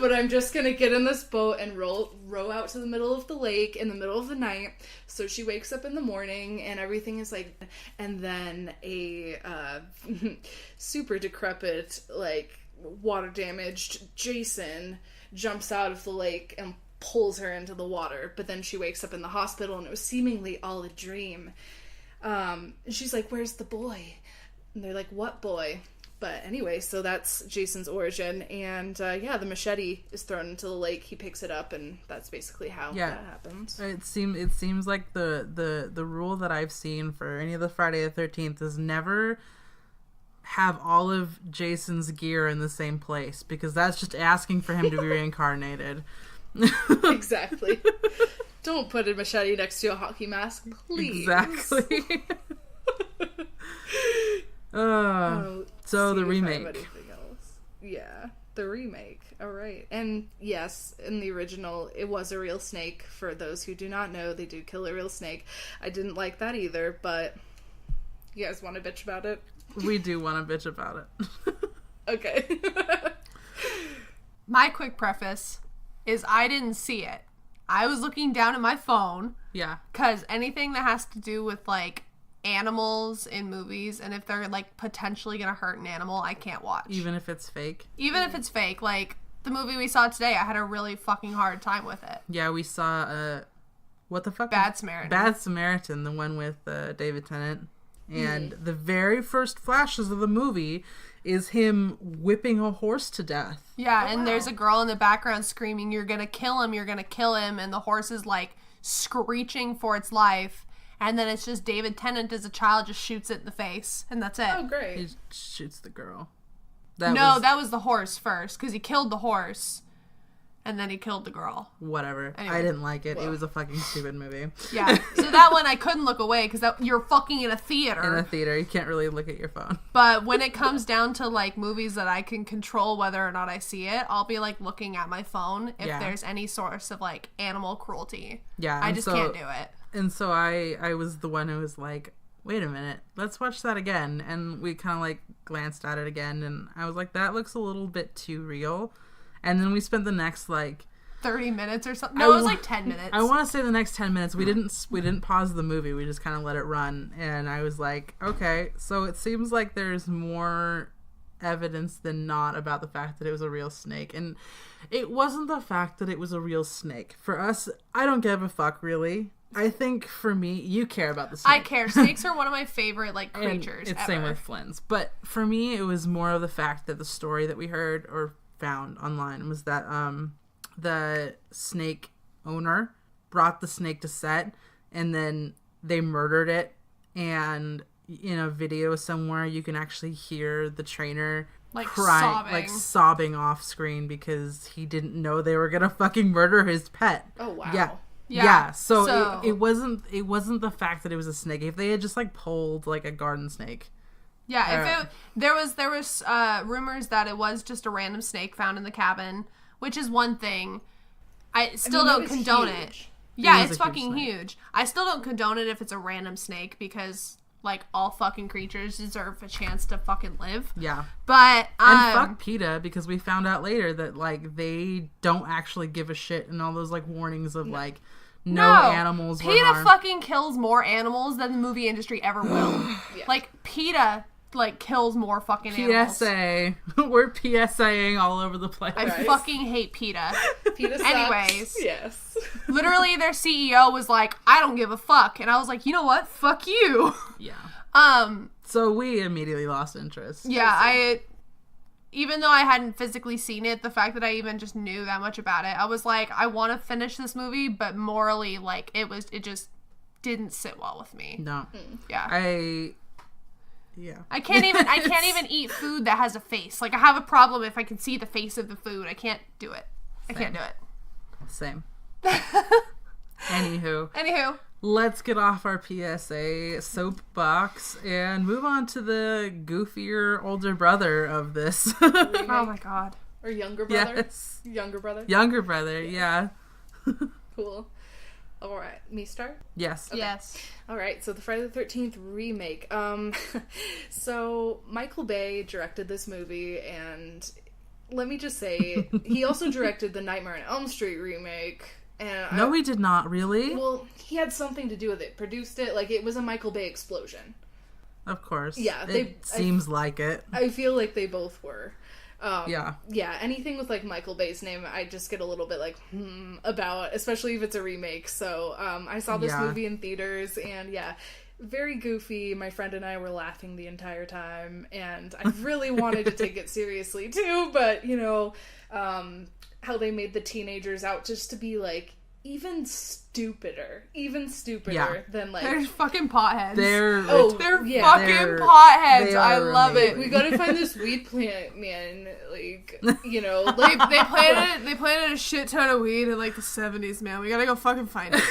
But I'm just gonna get in this boat and row out to the middle of the lake in the middle of the night. So she wakes up in the morning and everything is like, and then a super decrepit, like water damaged Jason jumps out of the lake and pulls her into the water, but then she wakes up in the hospital and it was seemingly all a dream. And she's like, where's the boy? And they're like, what boy? But anyway, so that's Jason's origin, and the machete is thrown into the lake. He picks it up, and that's basically how that happens. It seems like the rule that I've seen for any of the Friday the 13th is never have all of Jason's gear in the same place, because that's just asking for him to be reincarnated. Exactly. Don't put a machete next to a hockey mask, please. Exactly. So the remake. Yeah, the remake. All right. And yes, in the original, it was a real snake. For those who do not know, they do kill a real snake. I didn't like that either, but you guys want to bitch about it? We do want to bitch about it. Okay. My quick preface is I didn't see it. I was looking down at my phone. Yeah. Because anything that has to do with, like, animals in movies, and if they're, like, potentially gonna hurt an animal, I can't watch. Even if it's fake? Even if it's fake. Like, the movie we saw today, I had a really fucking hard time with it. Yeah, we saw, what the fuck? Bad Samaritan. Bad Samaritan, the one with David Tennant. And the very first flashes of the movie is him whipping a horse to death. Yeah, and there's a girl in the background screaming, you're gonna kill him, you're gonna kill him, and the horse is, like, screeching for its life, and then it's just David Tennant as a child just shoots it in the face, and that's it. Oh, great. He shoots the girl. That was the horse first, because he killed the horse, and then he killed the girl. Whatever. Anyway. I didn't like it. It was a fucking stupid movie. Yeah. So that one I couldn't look away because you're fucking in a theater. In a theater, you can't really look at your phone. But when it comes down to like movies that I can control whether or not I see it, I'll be like looking at my phone if there's any source of like animal cruelty. Yeah. I just can't do it. And so I was the one who was like, wait a minute, let's watch that again. And we kind of like glanced at it again, and I was like, that looks a little bit too real. And then we spent the next like 30 minutes or something. No, it was like 10 minutes. I want to say the next 10 minutes. We didn't pause the movie. We just kind of let it run. And I was like, okay, so it seems like there's more evidence than not about the fact that it was a real snake. And it wasn't the fact that it was a real snake. For us, I don't give a fuck, really. I think for me, you care about the snake. I care. Snakes are one of my favorite like creatures. It's ever. same with Flynn's. But for me, it was more of the fact that the story that we heard or found online was that the snake owner brought the snake to set, and then they murdered it. And in a video somewhere, you can actually hear the trainer like crying, sobbing off screen because he didn't know they were gonna fucking murder his pet. Oh wow. Yeah. So it wasn't the fact that it was a snake. If they had just like pulled like a garden snake. Yeah, there was rumors that it was just a random snake found in the cabin, which is one thing. I don't condone it. Yeah, it's fucking huge. I still don't condone it if it's a random snake because like all fucking creatures deserve a chance to fucking live. Yeah. But and fuck PETA, because we found out later that like they don't actually give a shit, and all those like warnings of like no animals were harmed. PETA fucking kills more animals than the movie industry ever will. Yeah. Like PETA like kills more fucking animals. PSA. We're PSAing all over the place. I fucking hate PETA. PETA sucks. Anyways. Yes. Literally their CEO was like, I don't give a fuck. And I was like, you know what? Fuck you. Yeah. So we immediately lost interest. Yeah, even though I hadn't physically seen it, the fact that I even just knew that much about it, I was like, I want to finish this movie, but morally, like, it just didn't sit well with me. No. Yeah. I can't even eat food that has a face. Like, I have a problem if I can see the face of the food. I can't do it. I can't do it. Same. Anywho. Let's get off our PSA soapbox and move on to the goofier older brother of this. Oh my god. Or younger brother? Yes. Younger brother? Younger brother, yeah. Cool. Alright, me start? Yes. Okay. Yes. Alright, so the Friday the 13th remake. So Michael Bay directed this movie, and let me just say, he also directed the Nightmare on Elm Street remake. And no, he did not, really? Well, he had something to do with it. Produced it. Like, it was a Michael Bay explosion. Of course. Yeah. It seems like it. I feel like they both were. Yeah. Yeah, anything with, like, Michael Bay's name, I just get a little bit, like, about, especially if it's a remake. So, I saw this movie in theaters, and, yeah, very goofy. My friend and I were laughing the entire time, and I really wanted to take it seriously, too, but, you know, how they made the teenagers out just to be, like, even stupider than, like... They're fucking potheads. They're fucking potheads. I love amazing. it. We gotta find this weed plant, man. Like, you know... Like, they planted a shit ton of weed in, like, the 70s, man. We gotta go fucking find it.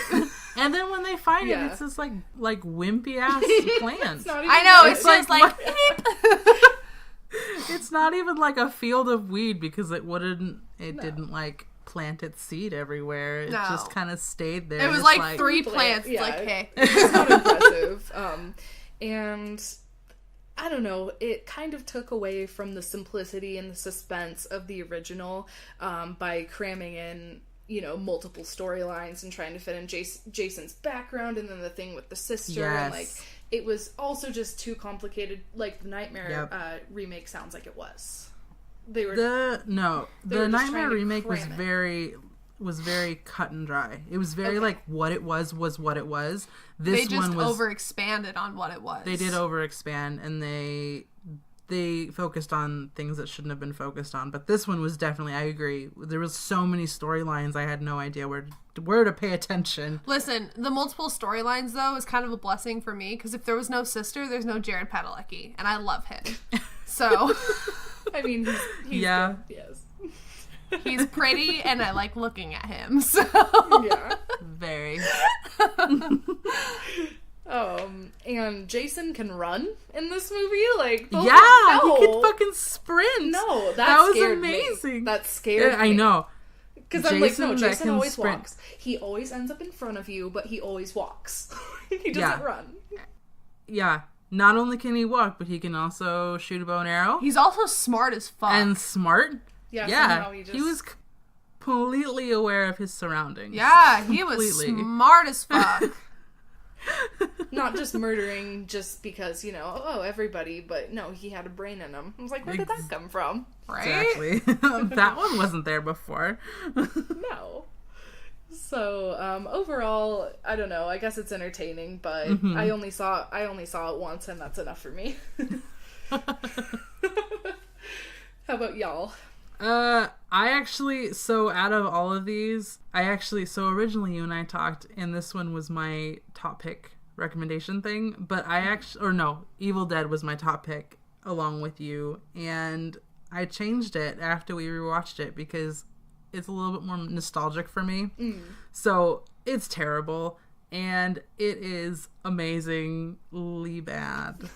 And then when they find it, it's this, like wimpy-ass plant. I know, it's just like... It's not even like a field of weed because it didn't like plant its seed everywhere. It just kind of stayed there. It was like 3 plants. Yeah, like, hey. It's not impressive. And I don't know, it kind of took away from the simplicity and the suspense of the original by cramming in, you know, multiple storylines and trying to fit in Jason's background and then the thing with the sister. Yes. And, like, it was also just too complicated. Like, the Nightmare remake sounds like it was. The Nightmare remake was very cut and dry. It was very like what it was what it was. They just overexpanded on what it was. They did overexpand, and they focused on things that shouldn't have been focused on. But this one was definitely, I agree, there was so many storylines I had no idea where to pay attention. Listen, the multiple storylines though is kind of a blessing for me because if there was no sister, there's no Jared Padalecki, and I love him. So I mean, he's good. Yes. He's pretty, and I like looking at him. So Yeah. Very. And Jason can run in this movie. Like, Yeah, no. he can fucking sprint. No, that was scared amazing. Me. That scared me. I know. Because I'm like, no, that Jason can always sprint. walks. He always ends up in front of you, but he always walks. He doesn't Yeah. run. Yeah. Not only can he walk, but he can also shoot a bow and arrow. he's also smart as fuck. And smart. Yeah, Yeah. somehow He was completely aware of his surroundings. yeah, he was Completely. smart as fuck. not just murdering just because, everybody, but no, he had a brain in him. I was like, where did that come from? Right? Exactly. That one wasn't there before. No. So, overall, I don't know. I guess it's entertaining, but I only saw it once, and that's enough for me. How about y'all? Out of all of these, originally you and I talked, and this one was my top pick recommendation thing, but Evil Dead was my top pick along with you, and I changed it after we rewatched it because it's a little bit more nostalgic for me. So it's terrible, and it is amazingly bad.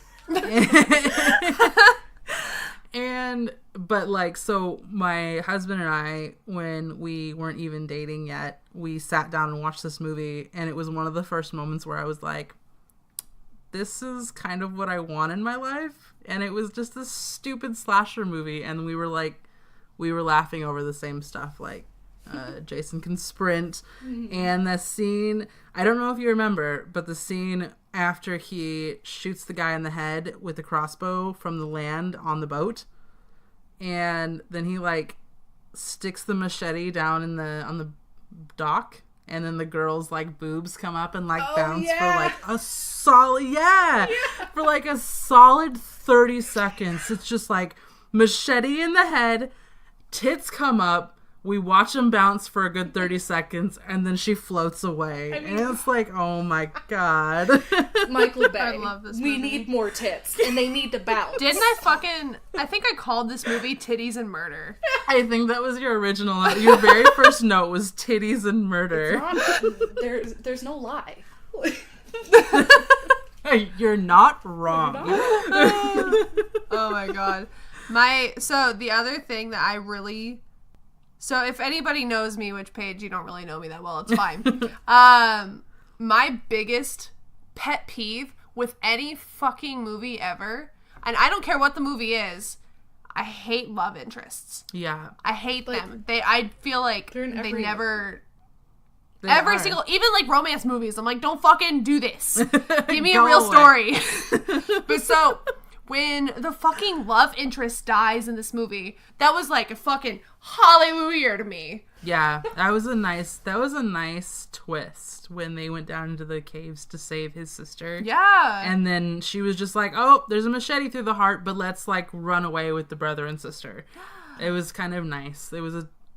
So my husband and I, when we weren't even dating yet, we sat down and watched this movie, and it was one of the first moments where I was like, this is kind of what I want in my life. And it was just this stupid slasher movie, and we were laughing over the same stuff, like Jason can sprint, and the scene, I don't know if you remember, but the scene after he shoots the guy in the head with the crossbow from the land on the boat, and then he sticks the machete down on the dock, and then the girl's boobs come up and bounce for a solid for a solid 30 seconds. It's just machete in the head, tits come up, we watch them bounce for a good 30 seconds, and then she floats away. And it's oh my god. Michael Bay. I love this movie. We need more tits, and they need to bounce. Didn't I think I called this movie Titties and Murder. I think that was your very first note was titties and murder. There's no lie. You're not wrong. Oh my god. The other thing that I really... So if anybody knows me, which Paige, you don't really know me that well, it's fine. My biggest pet peeve with any fucking movie ever, and I don't care what the movie is, I hate love interests. Yeah. I hate them. I feel like they never... Every single, even romance movies, I'm like, don't fucking do this. Give me a Go real away. story. But so, when the fucking love interest dies in this movie, that was a fucking hallelujah to me. Yeah, that was a nice twist when they went down into the caves to save his sister. Yeah. And then she was just oh, there's a machete through the heart, but let's run away with the brother and sister. It was kind of nice.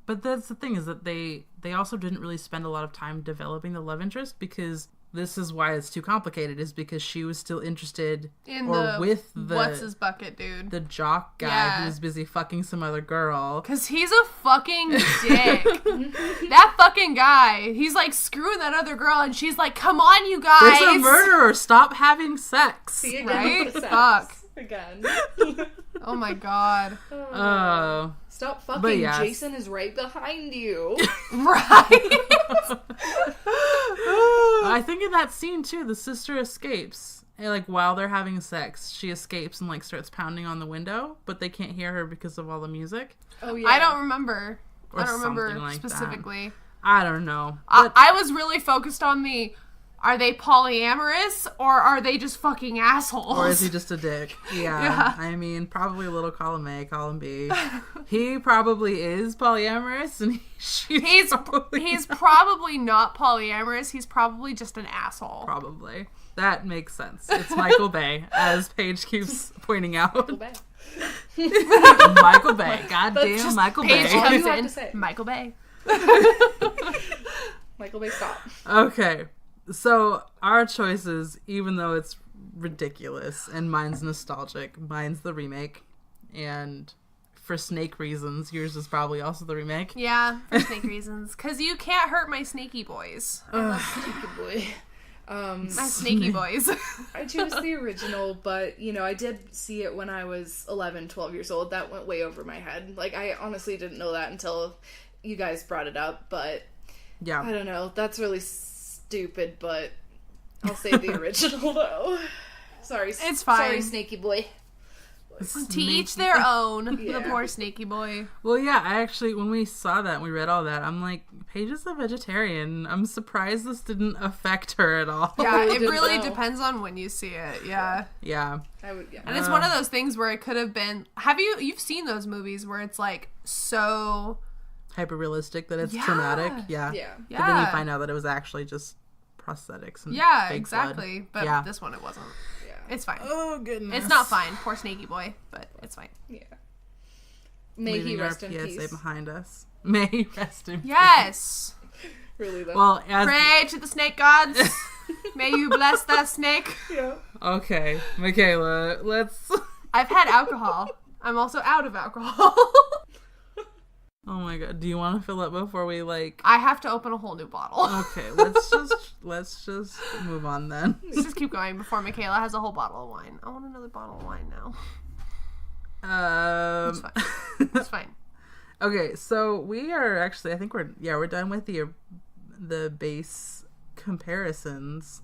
But that's the thing, is that they also didn't really spend a lot of time developing the love interest, because this is why it's too complicated, is because she was still interested with the what's his bucket dude, the jock guy who was busy fucking some other girl, because he's a fucking dick. That fucking guy, he's screwing that other girl, and she's come on, you guys, there's a murderer, stop having sex. See, again, right? sex. Fuck Again. Oh my god. Stop fucking. But yes. Jason is right behind you. Right. I think in that scene too, the sister escapes. And, while they're having sex, she escapes and starts pounding on the window, but they can't hear her because of all the music. Oh yeah. I don't remember. Or I don't remember something like specifically. That. I don't know. I was really focused on are they polyamorous, or are they just fucking assholes? Or is he just a dick? Yeah. I mean, probably a little column A, column B. He probably is polyamorous, and he's probably not polyamorous. He's probably just an asshole. Probably. That makes sense. It's Michael Bay, as Paige keeps pointing out. Michael Bay. Michael Bay. Goddamn Michael Paige Bay. comes have in. to say. Michael Bay. Michael Bay, stop. Okay. So, our choices, even though it's ridiculous, and mine's nostalgic, mine's the remake, and for snake reasons, yours is probably also the remake. Yeah, for snake reasons. Because you can't hurt my snaky boys. Snaky boy. My snaky boys. I chose the original, but, you know, I did see it when I was 11, 12 years old. That went way over my head. Like, I honestly didn't know that until you guys brought it up, but Yeah. I don't know. That's really stupid, but I'll say the original, though. Sorry. It's fine. Sorry, snaky boy. To each their own. Yeah. The poor snaky boy. Well, yeah, I actually, when we saw that and we read all that, I'm like, Paige is a vegetarian. I'm surprised this didn't affect her at all. Yeah, it didn't really know. depends on when you see it. Yeah. Yeah. I would, yeah. And it's one of those things where it could have been... You've seen those movies where it's like so... Hyper realistic that it's Yeah. traumatic. Yeah. Yeah. Yeah. But then you find out that it was actually just prosthetics and Yeah, fake exactly. blood. But Yeah. this one it wasn't. Yeah. It's fine. Oh, goodness. It's not fine. Poor snaky boy, but it's fine. Yeah. May Leaving he rest our in PSA peace. behind us. May he rest in peace. Yes! Really, though. Well, as... Pray to the snake gods. May you bless that snake. Yeah. Okay, Mikayla, let's... I've had alcohol. I'm also out of alcohol. Oh my god, do you want to fill up before we, I have to open a whole new bottle. Okay, let's just move on then. Let's just keep going before Mikayla has a whole bottle of wine. I want another bottle of wine now. It's fine. It's fine. Okay, so we are actually, I think we're done with the base comparisons,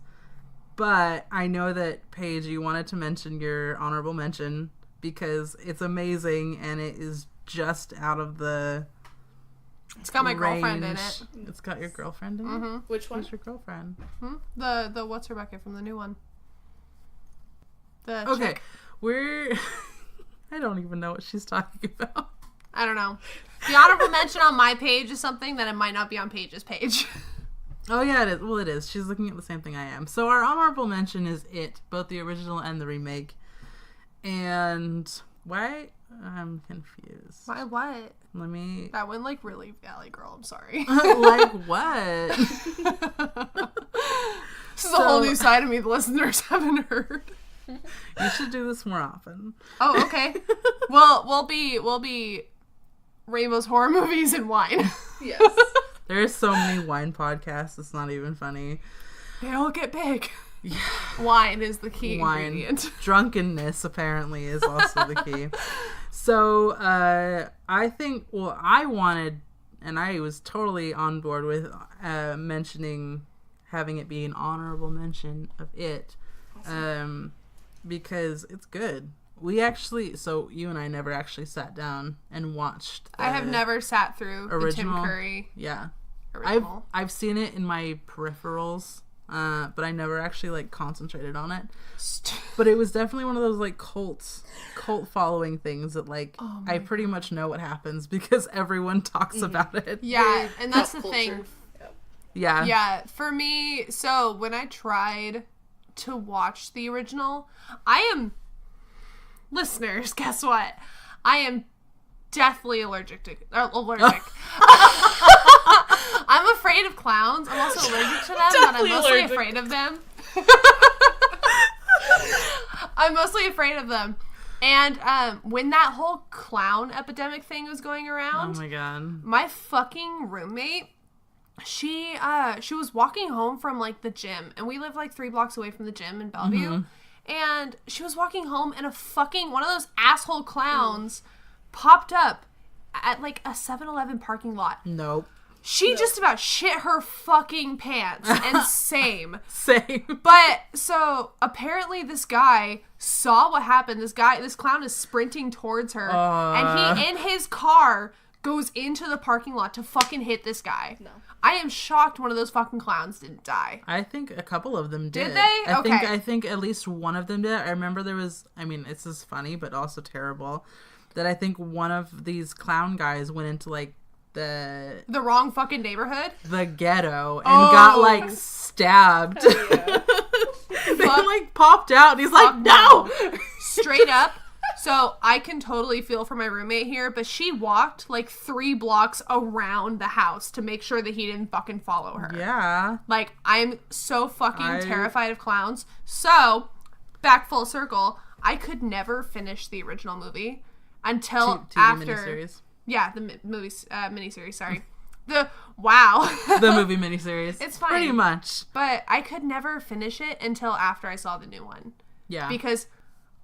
but I know that, Paige, you wanted to mention your honorable mention because it's amazing and it is just out of the It's got my girlfriend in range. it. It's got your girlfriend in it? Mm-hmm. Which one? Who's your girlfriend? The what's her bucket from the new one? The Okay, chick. we're... I don't even know what she's talking about. I don't know. The honorable mention on my page is something that it might not be on Paige's page. Oh, yeah, it is. Well, it is. She's looking at the same thing I am. So our honorable mention is It, both the original and the remake. And why? I'm confused. Why what? Let me... That went like really Valley Girl, I'm sorry. Like what? This is a whole new side of me the listeners haven't heard. You should do this more often. Oh, okay. Well, we'll be Rainbow's Horror Movies and Wine. Yes. There's so many wine podcasts, it's not even funny. They all get big. Yeah. Wine is the key Wine. ingredient. Drunkenness, apparently, is also the key. So, I think, well, I wanted, and I was totally on board with mentioning, having it be an honorable mention of It. Awesome. Because it's good. We actually, so you and I never actually sat down and watched I have never sat through the Tim original. Curry Yeah. original. I've seen it in my peripherals, but I never actually concentrated on it. But it was definitely one of those cult following things that I pretty much know what happens because everyone talks about it. Yeah, and that's the Pop thing. culture. Yep. Yeah. Yeah, for me, so when I tried to watch the original, listeners, guess what? I am deathly allergic. I'm afraid of clowns. I'm also allergic to them, but I'm mostly afraid of them. I'm mostly afraid of them. And when that whole clown epidemic thing was going around, Oh my god. my fucking roommate, she was walking home from the gym, and we live 3 blocks away from the gym in Bellevue. Mm-hmm. And she was walking home, and one of those asshole clowns popped up at a 7-Eleven parking lot. Nope. She just about shit her fucking pants, and same. Same. But so apparently this guy saw what happened. This clown is sprinting towards her, and he in his car goes into the parking lot to fucking hit this guy. No. I am shocked one of those fucking clowns didn't die. I think a couple of them did. Did they? Okay. I think at least one of them did. I remember there was, it's just funny, but also terrible, that I think one of these clown guys went into the wrong fucking neighborhood. the ghetto and got stabbed. Yeah. They popped out and he's like, no! Straight up. So I can totally feel for my roommate here, but she walked 3 blocks around the house to make sure that he didn't fucking follow her. Yeah. I'm so fucking terrified of clowns. So, back full circle, I could never finish the original movie. until TV after. miniseries. Yeah, the movie miniseries. Sorry, the movie miniseries. It's fine, pretty much. But I could never finish it until after I saw the new one. Yeah, because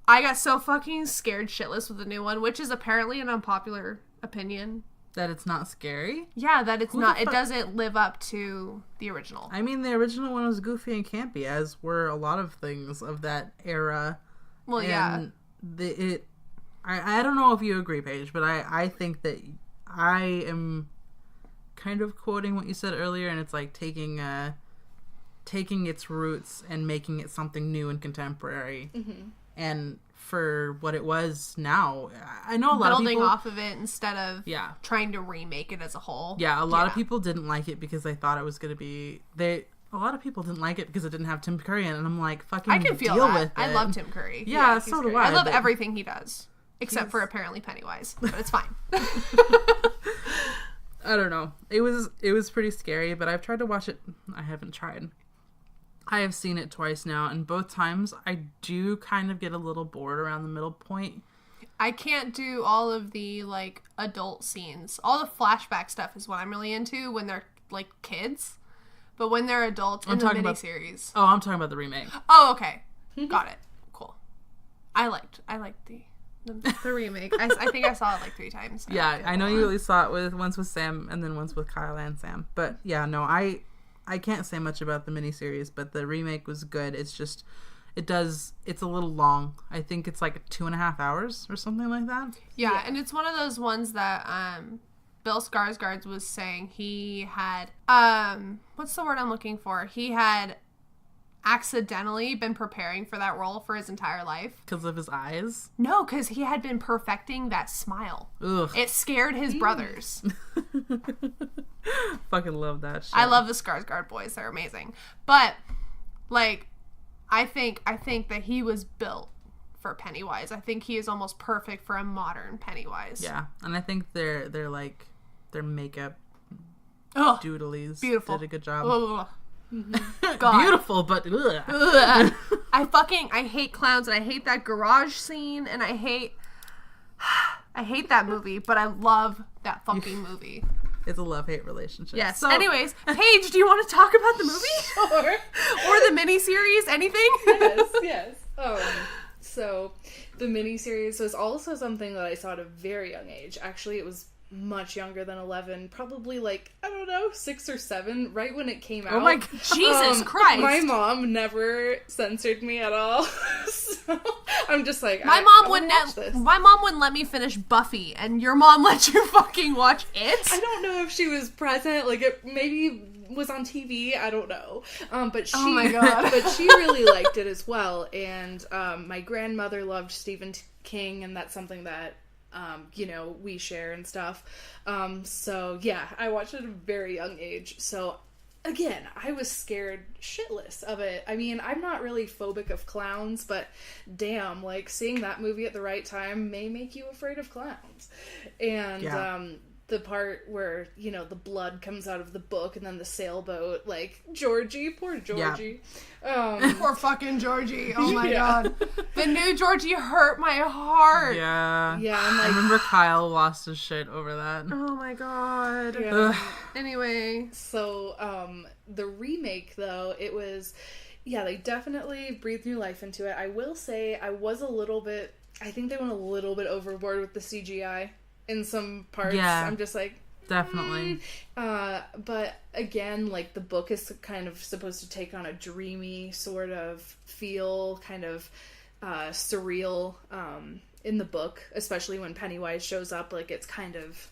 I got so fucking scared shitless with the new one, which is apparently an unpopular opinion. That it's not scary? Yeah, that it's not. It doesn't live up to the original. I mean, the original one was goofy and campy, as were a lot of things of that era. Well, and yeah. I don't know if you agree, Paige, but I think that I am kind of quoting what you said earlier, and it's like taking its roots and making it something new and contemporary. Mm-hmm. And for what it was now, I know a lot of people... Building off of it instead of trying to remake it as a whole. Yeah, a lot of people didn't like it because they thought it was going to be... A lot of people didn't like it because it didn't have Tim Curry in it, and I'm like, fucking I can feel deal that. with it. I love Tim Curry. Yeah, so do I. I love everything he does. Except for apparently Pennywise. But it's fine. I don't know. It was pretty scary, but I've tried to watch it. I haven't tried. I have seen it twice now, and both times I do kind of get a little bored around the middle point. I can't do all of the, like, adult scenes. All the flashback stuff is what I'm really into when they're, like, kids. But when they're adults in the miniseries. I'm talking about the remake. Oh, okay. Got it. Cool. I liked the remake. I think I saw it, like, 3 times. Yeah, I know you really saw it once with Sam and then once with Kyle and Sam. But, yeah, no, I can't say much about the miniseries, but the remake was good. It's just, it's a little long. I think it's like 2.5 hours or something like that. Yeah, and it's one of those ones that Bill Skarsgård was saying he had, what's the word I'm looking for? He had accidentally been preparing for that role for his entire life. Because of his eyes? No, because he had been perfecting that smile. Ugh. It scared his brothers. Fucking love that shit. I love the Skarsgård boys. They're amazing. But, like, I think that he was built for Pennywise. I think he is almost perfect for a modern Pennywise. Yeah, and I think their makeup doodlies beautiful. did a good job. Ugh. Beautiful, but ugh. I hate clowns, and I hate that garage scene, and I hate that movie, but I love that fucking movie. It's a love-hate relationship. Yes. So, anyways, Paige, do you want to talk about the movie? Sure. Or the miniseries? Anything? Yes. So the miniseries was also something that I saw at a very young age. Actually, it was much younger than 11, probably like, I don't know, 6 or 7, right when it came out. Oh my God. Jesus Christ. My mom never censored me at all. So I'm just like, my mom wouldn't let me finish Buffy, and your mom let you fucking watch it? I don't know if she was present, like it maybe was on TV, I don't know. But she, oh my God. But she really liked it as well. And my grandmother loved Stephen King, and that's something that we share and stuff. So yeah, I watched it at a very young age. So again, I was scared shitless of it. I mean, I'm not really phobic of clowns, but damn, like seeing that movie at the right time may make you afraid of clowns. And, the part where, the blood comes out of the book and then the sailboat, like, Georgie, poor Georgie. Yeah. Poor fucking Georgie. Oh my God. The new Georgie hurt my heart. Yeah. Yeah. I remember Kyle lost his shit over that. Oh my God. Yeah. Anyway. So, the remake, though, it was, they definitely breathed new life into it. I will say I think they went a little bit overboard with the CGI. In some parts, I'm just like, definitely. But again, like the book is kind of supposed to take on a dreamy sort of feel, kind of surreal in the book, especially when Pennywise shows up. Like it's kind of,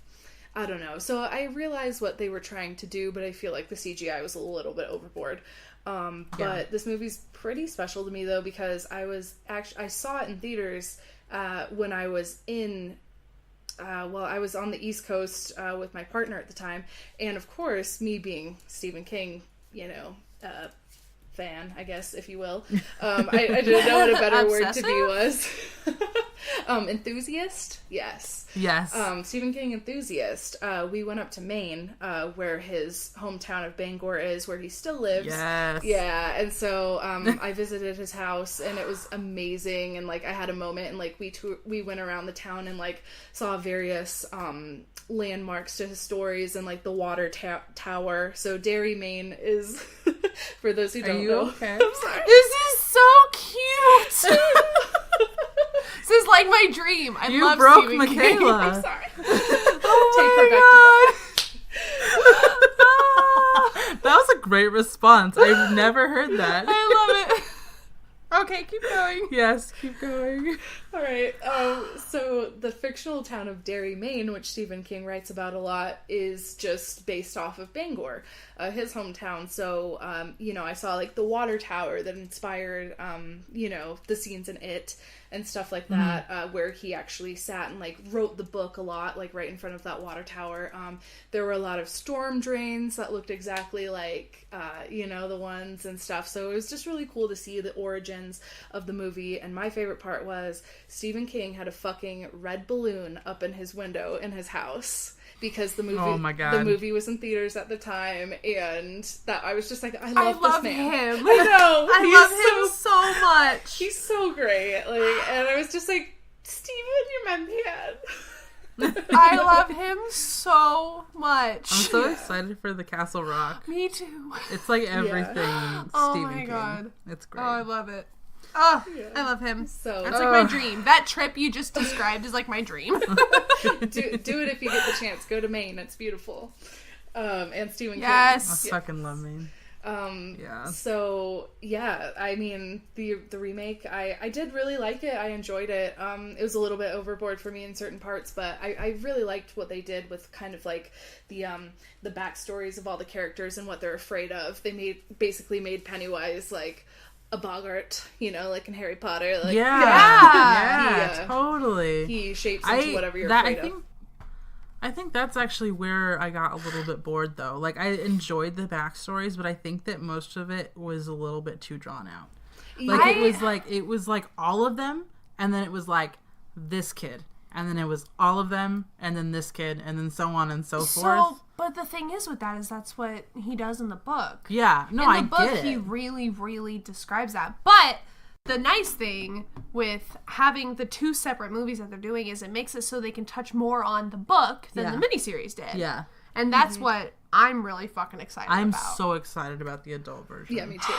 I don't know. So I realized what they were trying to do, but I feel like the CGI was a little bit overboard. But this movie's pretty special to me though, because I saw it in theaters when I was in. I was on the East Coast with my partner at the time, and of course, me being Stephen King, fan, I guess, if you will, I didn't know what a better word to be was. Enthusiast? Yes. Yes. Stephen King enthusiast. We went up to Maine, where his hometown of Bangor is, where he still lives. Yes. Yeah, and so I visited his house, and it was amazing. And like I had a moment, and like we went around the town and like saw various landmarks to his stories, and like the water tower. So Derry, Maine is for those who don't know. Okay? I'm sorry. This is so cute. This is like my dream. I You love broke Stephen King. Mikayla. I'm sorry. Oh my god. That was a great response. I've never heard that. I love it. Okay, keep going. Yes, keep going. All right. So the fictional town of Derry, Maine, which Stephen King writes about a lot, is just based off of Bangor, his hometown. So, I saw like the water tower that inspired, the scenes in It and stuff like that, where he actually sat and like wrote the book a lot, like right in front of that water tower. There were a lot of storm drains that looked exactly like, the ones and stuff. So it was just really cool to see the origins of the movie. And my favorite part was Stephen King had a fucking red balloon up in his window in his house. Because the movie, Oh my God. the movie was in theaters at the time, and that I was just like, I love love this man. him. I know, I love him so much. He's so great. Like, and I was just like, Steven, you're my man. I love him so much. I'm so excited for the Castle Rock. Me too. It's like everything Oh Stephen my King. God. It's great. Oh, I love it. Oh, Yeah. I love him. So That's like my dream. That trip you just described is like my dream. do it if you get the chance. Go to Maine. It's beautiful. And Stephen Yes. I fucking love me. King. Yeah. So yeah, I mean the remake, I did really like it. I enjoyed it. It was a little bit overboard for me in certain parts, but I really liked what they did with kind of like the backstories of all the characters and what they're afraid of. They basically made Pennywise like a boggart, like in Harry Potter. Like, Yeah, totally. He shapes into whatever you're afraid of. I think that's actually where I got a little bit bored, though. Like, I enjoyed the backstories, but I think that most of it was a little bit too drawn out. Like, it was like all of them, and then it was like this kid, and then it was all of them, and then this kid, and then so on and so forth. But the thing is with that is that's what he does in the book. Yeah, no, I get it. In the book, he really, really describes that. But the nice thing with having the two separate movies that they're doing is it makes it so they can touch more on the book than the miniseries did. Yeah. And that's what I'm really fucking excited about. I'm so excited about the adult version. Yeah, me too.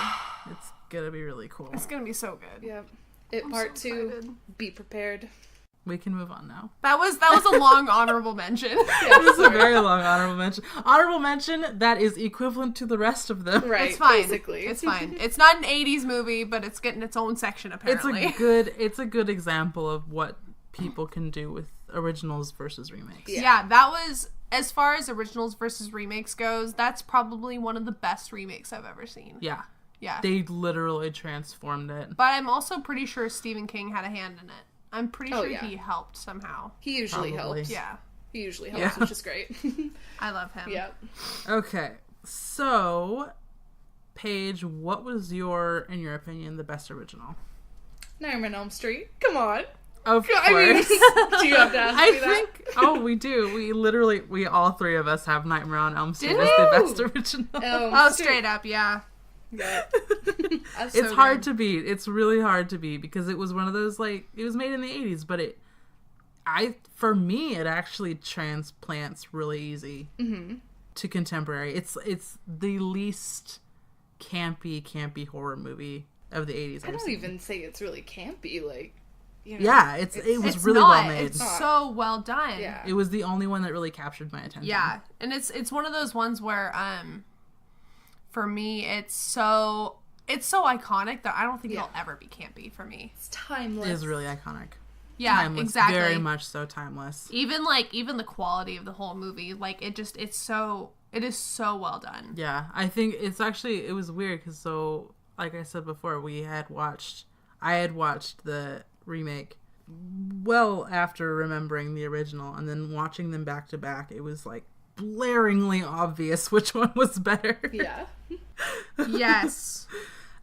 It's gonna be really cool. It's gonna be so good. Yeah. Part so 2, excited. be prepared. We can move on now. That was a long honorable mention. This is a very long honorable mention. Honorable mention that is equivalent to the rest of them. Right, It's fine. basically. It's fine. It's not an 80s movie, but it's getting its own section apparently. It's a good example of what people can do with originals versus remakes. Yeah, that was, as far as originals versus remakes goes, that's probably one of the best remakes I've ever seen. Yeah. Yeah. They literally transformed it. But I'm also pretty sure Stephen King had a hand in it. I'm pretty sure yeah. he helped somehow. He usually Probably. helps. Yeah. He usually helps, which is great. I love him. Yeah. Okay. So, Paige, what was in your opinion, the best original? Nightmare on Elm Street. Come on. Of course. I mean, do you have to ask me that? We do. We all three of us have Nightmare on Elm Street Did as we? the best original. Oh, straight up, yeah. Yeah. That's It's so hard good. to beat. It's really hard to beat because it was one of those, like, it was made in the 80s, but for me, it actually transplants really easy to contemporary. It's the least campy horror movie of the 80s. I don't even say it's really campy, like, Yeah, it was It's really not. well made. It's so well done. Yeah. It was the only one that really captured my attention. Yeah. And it's one of those ones where for me it's so iconic that I don't think it'll ever be campy for me. It's timeless. It is really iconic. Yeah, Timeless. exactly. Very much so timeless. Even the quality of the whole movie, like it is so well done. Yeah, I think it was weird because like I said before, I had watched the remake well after remembering the original, and then watching them back to back, it was like blaringly obvious which one was better. Yeah. Yes.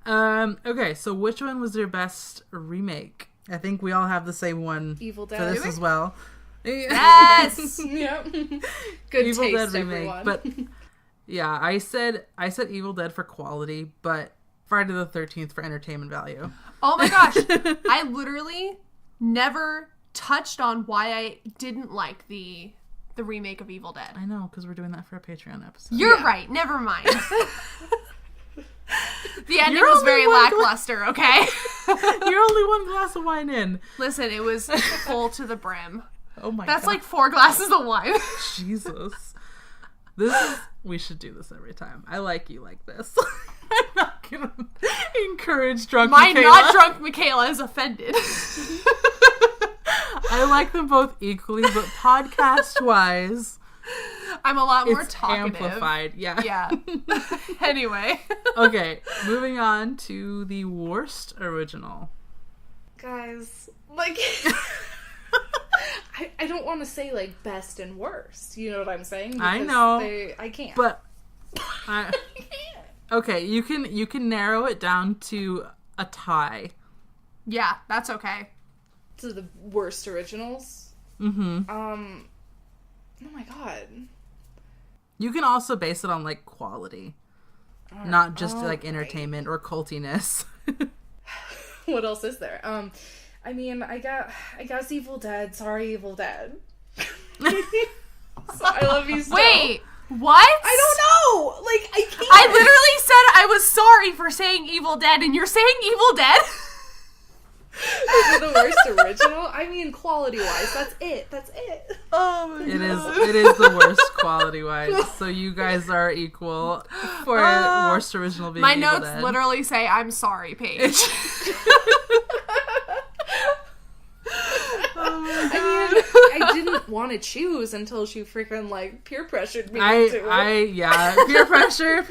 Okay, so which one was your best remake? I think we all have the same one Evil for Dead. this as well. Yes! Yep. Good Evil taste, Dead remake. everyone. But yeah, I said Evil Dead for quality, but Friday the 13th for entertainment value. Oh my gosh. I literally never touched on why I didn't like the remake of Evil Dead. I know, because we're doing that for a Patreon episode. You're right. Never mind. The ending You're was only very one lackluster, okay? You're only one glass of wine in. Listen, it was full to the brim. Oh my That's god. like 4 glasses of wine. Jesus. We should do this every time. I like you like this. I'm not gonna encourage drunk My Mikayla. not drunk Mikayla is offended. I like them both equally, but podcast-wise, I'm a lot more it's talkative. amplified. Yeah. Yeah. Anyway. Okay, moving on to the worst original. Guys, like, I don't want to say, like, best and worst. You know what I'm saying? I Because know. I can't. But I can't. okay, you can narrow it down to a tie. Yeah, that's okay. To the worst originals. Mm-hmm. Oh my god. You can also base it on like quality, not just like entertainment or cultiness. What else is there? I mean, I guess Evil Dead. Sorry, Evil Dead. So, I love you still. Wait, what? I don't know. Like, I can't. I literally said I was sorry for saying Evil Dead, and you're saying Evil Dead? Is it the worst original? I mean, quality-wise, that's it. That's it. Oh my It is the worst quality-wise. So you guys are equal for worst original being My Evil notes Dead. literally say, I'm sorry, Paige. I didn't want to choose until she freaking, like, peer pressured me into it. Yeah, peer pressure.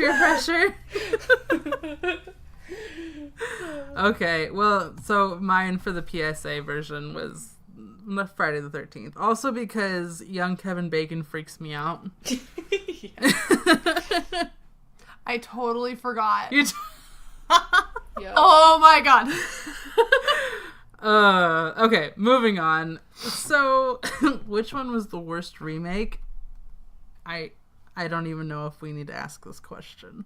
Okay, well, so mine for the PSA version was the Friday the 13th. Also because young Kevin Bacon freaks me out. I totally forgot. You Yeah. Oh my god. Okay, moving on. So, which one was the worst remake? I don't even know if we need to ask this question.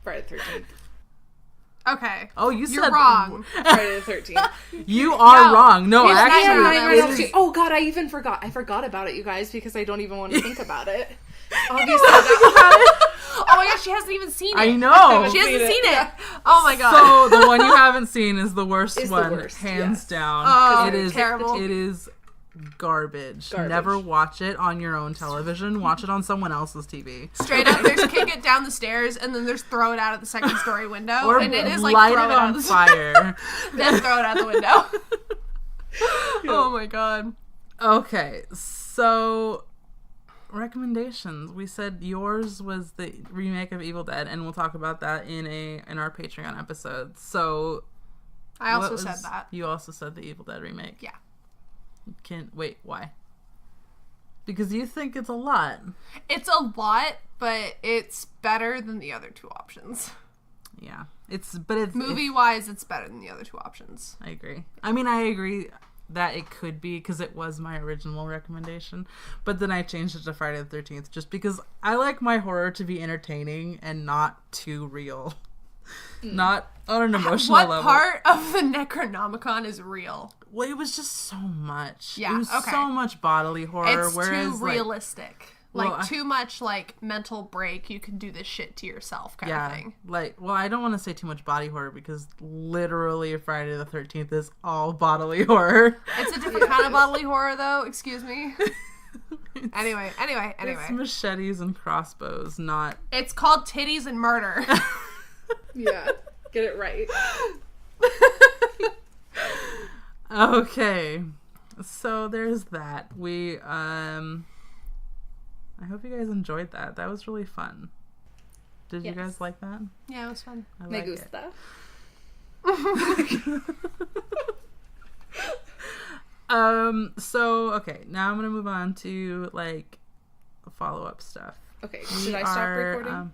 Friday the 13th. Okay. Oh, you You're said wrong. Friday the 13th. You are No. wrong. No, It's actually, Nightmare on it Elm is- Street. Oh god, I even forgot. I forgot about it, you guys, because I don't even want to think about it. Obviously, that Oh my gosh, she hasn't even seen it. I know. She hasn't seen it. Yeah. Oh my god. So the one you haven't seen is the worst Is the one, worst, hands yes. down. Oh, it is terrible. It is garbage. Garbage. Never watch it on your own television. Watch it on someone else's TV. Straight up, there's kick it down the stairs, and then there's throw it out of the second story window. Or and it is like light throw it it out on of the fire. then throw it out the window. Oh my god. Okay, so recommendations. We said yours was the remake of Evil Dead, and we'll talk about that in our Patreon episode. So I also what said was- that. You also said the Evil Dead remake. Yeah. Why? Because you think it's a lot. It's a lot, but it's better than the other 2 options. Yeah. It's Movie-wise, it's better than the other 2 options. I agree. I mean, I agree that it could be because it was my original recommendation, but then I changed it to Friday the 13th just because I like my horror to be entertaining and not too real. Not on an emotional What level. part of the Necronomicon is real? Well, it was just so much. Yeah, It was okay. so much bodily horror. It's whereas, too realistic. Well, Like, too much, like, mental break. You can do this shit to yourself kind of thing. I don't want to say too much body horror because literally Friday the 13th is all bodily horror. It's a different kind of bodily horror, though. Excuse me. Anyway. It's machetes and crossbows, not... It's called Titties and Murder. Yeah, get it right. Okay, so there's that. I hope you guys enjoyed that. That was really fun. Did you Yes. guys like that? Yeah, it was fun. I Me like it. gusta. So okay, now I'm gonna move on to like follow-up stuff. Okay, should I stop recording?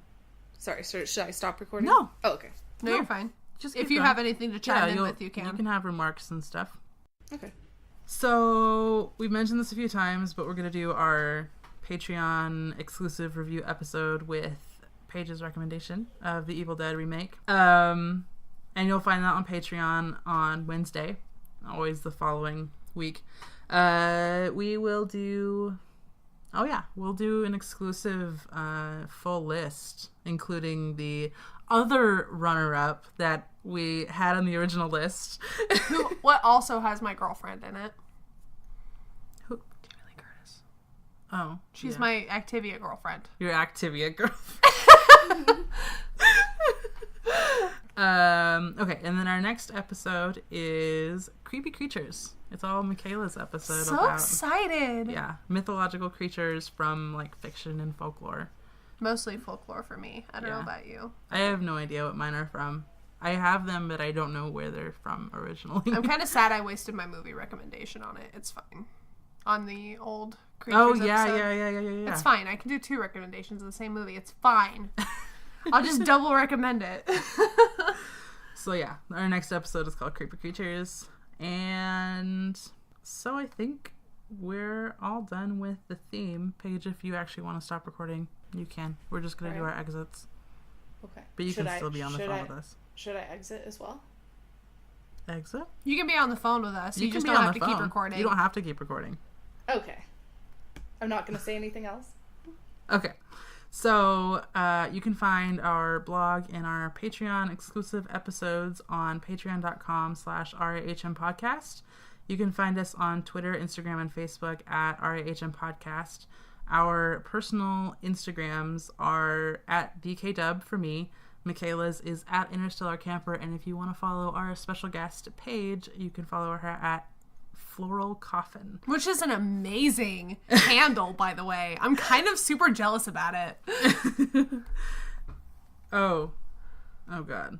Sorry, should I stop recording? No. Oh, okay. No, No. you're fine. Just If keep you going. have anything to chime in you'll- with, you can. You can have remarks and stuff. Okay. So, we've mentioned this a few times, but we're going to do our Patreon exclusive review episode with Paige's recommendation of the Evil Dead remake. And you'll find that on Patreon on Wednesday, always the following week. We will do... we'll do an exclusive full list, including the other runner-up that we had on the original list. What also has my girlfriend in it. Who? Jamie Lee Curtis. Oh. She's my Activia girlfriend. Your Activia girlfriend. Okay, and then our next episode is Creepy Creatures. It's all Mikayla's episode. So excited! Yeah, mythological creatures from, like, fiction and folklore. Mostly folklore for me. I don't know about you. I have no idea what mine are from. I have them, but I don't know where they're from originally. I'm kind of sad I wasted my movie recommendation on it. It's fine. On the old Creatures episode. Yeah. It's fine. I can do 2 recommendations of the same movie. It's fine. I'll just double recommend it. So yeah, our next episode is called Creepy Creatures. And so I think we're all done with the theme. Paige, if you actually want to stop recording, you can. We're just going to do our exits. Okay. But you can still be on the phone with us. Should I exit as well? Exit? You can be on the phone with us. You just don't have to keep recording. You don't have to keep recording. Okay. I'm not going to say anything else? Okay. So you can find our blog and our Patreon exclusive episodes on patreon.com/RAHMpodcast. You can find us on Twitter, Instagram, and Facebook at RAHMpodcast. Our personal Instagrams are at DKDub for me. Mikayla's is at Interstellar Camper. And if you want to follow our special guest, Paige, you can follow her at Floral Coffin. Which is an amazing handle, by the way. I'm kind of super jealous about it. Oh God.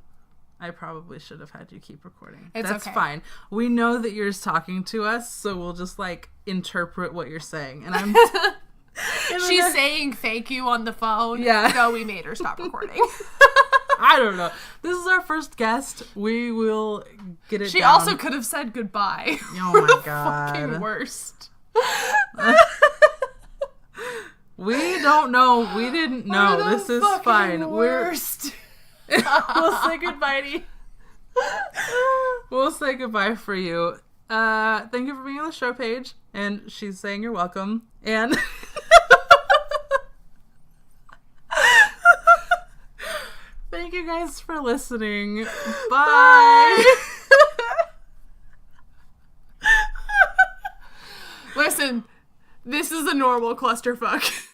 I probably should have had you keep recording. That's okay. Fine. We know that you're talking to us, so we'll just, like, interpret what you're saying. And I'm... She's saying thank you on the phone. Yeah. So we made her stop recording. I don't know. This is our first guest. We will get it She down. also could have said goodbye. Oh my God. Fucking worst. We don't know. We didn't know. This is fine. Worst. We'll say goodbye to you. We'll say goodbye for you. Thank you for being on the show, Paige. And she's saying you're welcome. And thank you guys for listening. Bye. Listen, this is a normal clusterfuck.